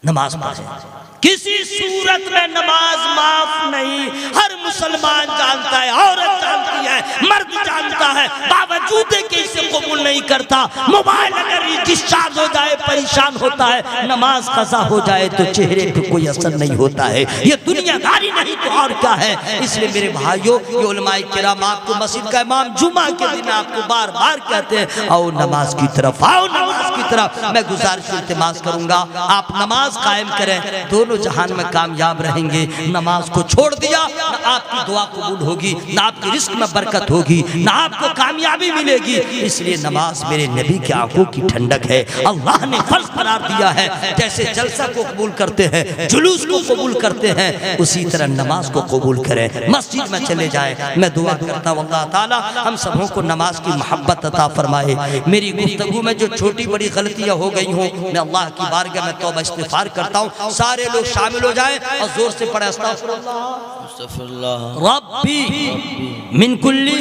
नमाज फर्ज है। किसी सूरत में नमाज माफ नहीं। हर मुसलमान जानता है, औरत जानती है, मर्द जानता है, बावजूद कि इसे कबूल नहीं करता। मोबाइल अगर डिस्चार्ज हो जाए परेशान होता है, नमाज कज़ा हो जाए तो चेहरे पे कोई असर नहीं होता है। ये दुनियादारी नहीं तो और क्या है। इसलिए मेरे भाइयों, ये उलमाए किराम आपको मस्जिद का इमाम जुमा के दिन आपको बार बार कहते हैं, आओ नमाज की तरफ, आओ नमाज की तरफ। मैं गुजारिश इल्तिमास करूंगा, आप नमाज कायम करें, दोनों जहान में कामयाब रहेंगे। नमाज को छोड़ दिया, ना आपकी दुआ कबूल होगी, ना आपकी रिस्क में बरकत होगी, ना आपको कामयाबी मिलेगी। इसलिए नमाज मेरे नबी की आंखों की ठंडक है, अल्लाह ने फर्ज करार दिया है। जैसे जलसा को कबूल करते हैं, जुलूस को कबूल करते हैं, उसी तरह नमाज को कबूल करें। मस्जिद में चले जाए। मैं दुआ करता हूं अल्लाह ताला हम सबों को नमाज की मोहब्बत अता फरमाए। मेरी गुफ्तगू में जो छोटी बड़ी गलतियां हो गई हों, मैं अल्लाह की बारगाह में तौबा इस्तिग़फ़ार करता हूं। सारे लोग शामिल हो जाए और जोर से पढ़े, अस्तग़फिरुल्लाह रब्बी मिन कुल्ली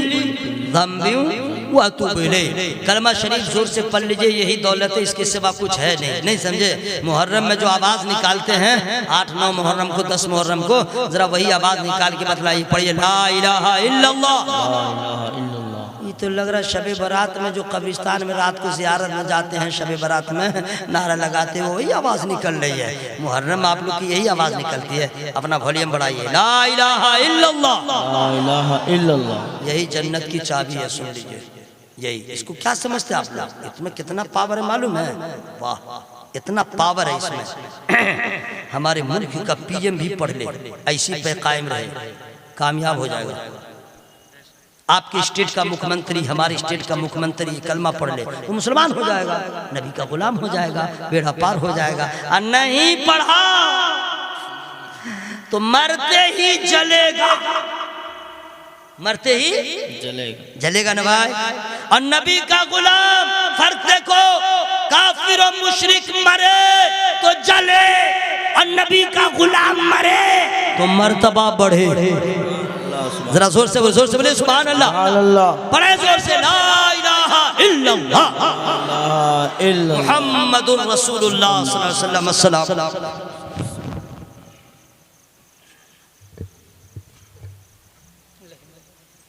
ज़ंबिन व अतूबु इलैह। कलमा शरीफ जोर से पढ़ लीजिए, यही दौलत है, इसके सिवा कुछ है नहीं समझे। मुहर्रम में जो आवाज निकालते हैं, 8-9 मुहर्रम को, 10 मुहर्रम को, जरा वही आवाज निकाल के बतलाइए, पढ़िए ला इलाहा इल्लल्लाह। ये तो लग रहा है शबे बारात में जो कब्रिस्तान में रात को ज़ियारत में जाते हैं, शबे बारात में नारा लगाते हैं, वही आवाज़ निकल रही है। मुहर्रम आप लोग की यही आवाज़ निकलती है। अपना वॉल्यूम बढ़ाइए, ला इलाहा इल्लल्लाह, ला इलाहा इल्लल्लाह। यही जन्नत की चाबी है, सुन लीजिए। यही, इसको क्या समझते हैं आप लोग? इसमें कितना पावर है मालूम है? वाह, इतना पावर है इसमें। हमारे मुल्क का PM भी पढ़ ले, ऐसी पे कायम रहे, कामयाब हो जाएगा। आपके स्टेट का मुख्यमंत्री, हमारे स्टेट का मुख्यमंत्री कलमा पढ़ ले, वो मुसलमान हो जाएगा, नबी का गुलाम हो जाएगा, बेड़ा पार हो जाएगा। और नहीं पढ़ा तो मरते ही जलेगा, मरते ही जलेगा ना भाई। और नबी का गुलाम फर्क देखो, काफिर और मुशरिक मरे तो जले, और नबी का गुलाम मरे तो मर्तबा बढ़े। जरा जोर से बोले सुभान अल्लाह, बड़े जोर से ला इलाहा इल्लल्लाह मुहम्मदुर रसूलुल्लाह सल्लल्लाहु अलैहि वसल्लम।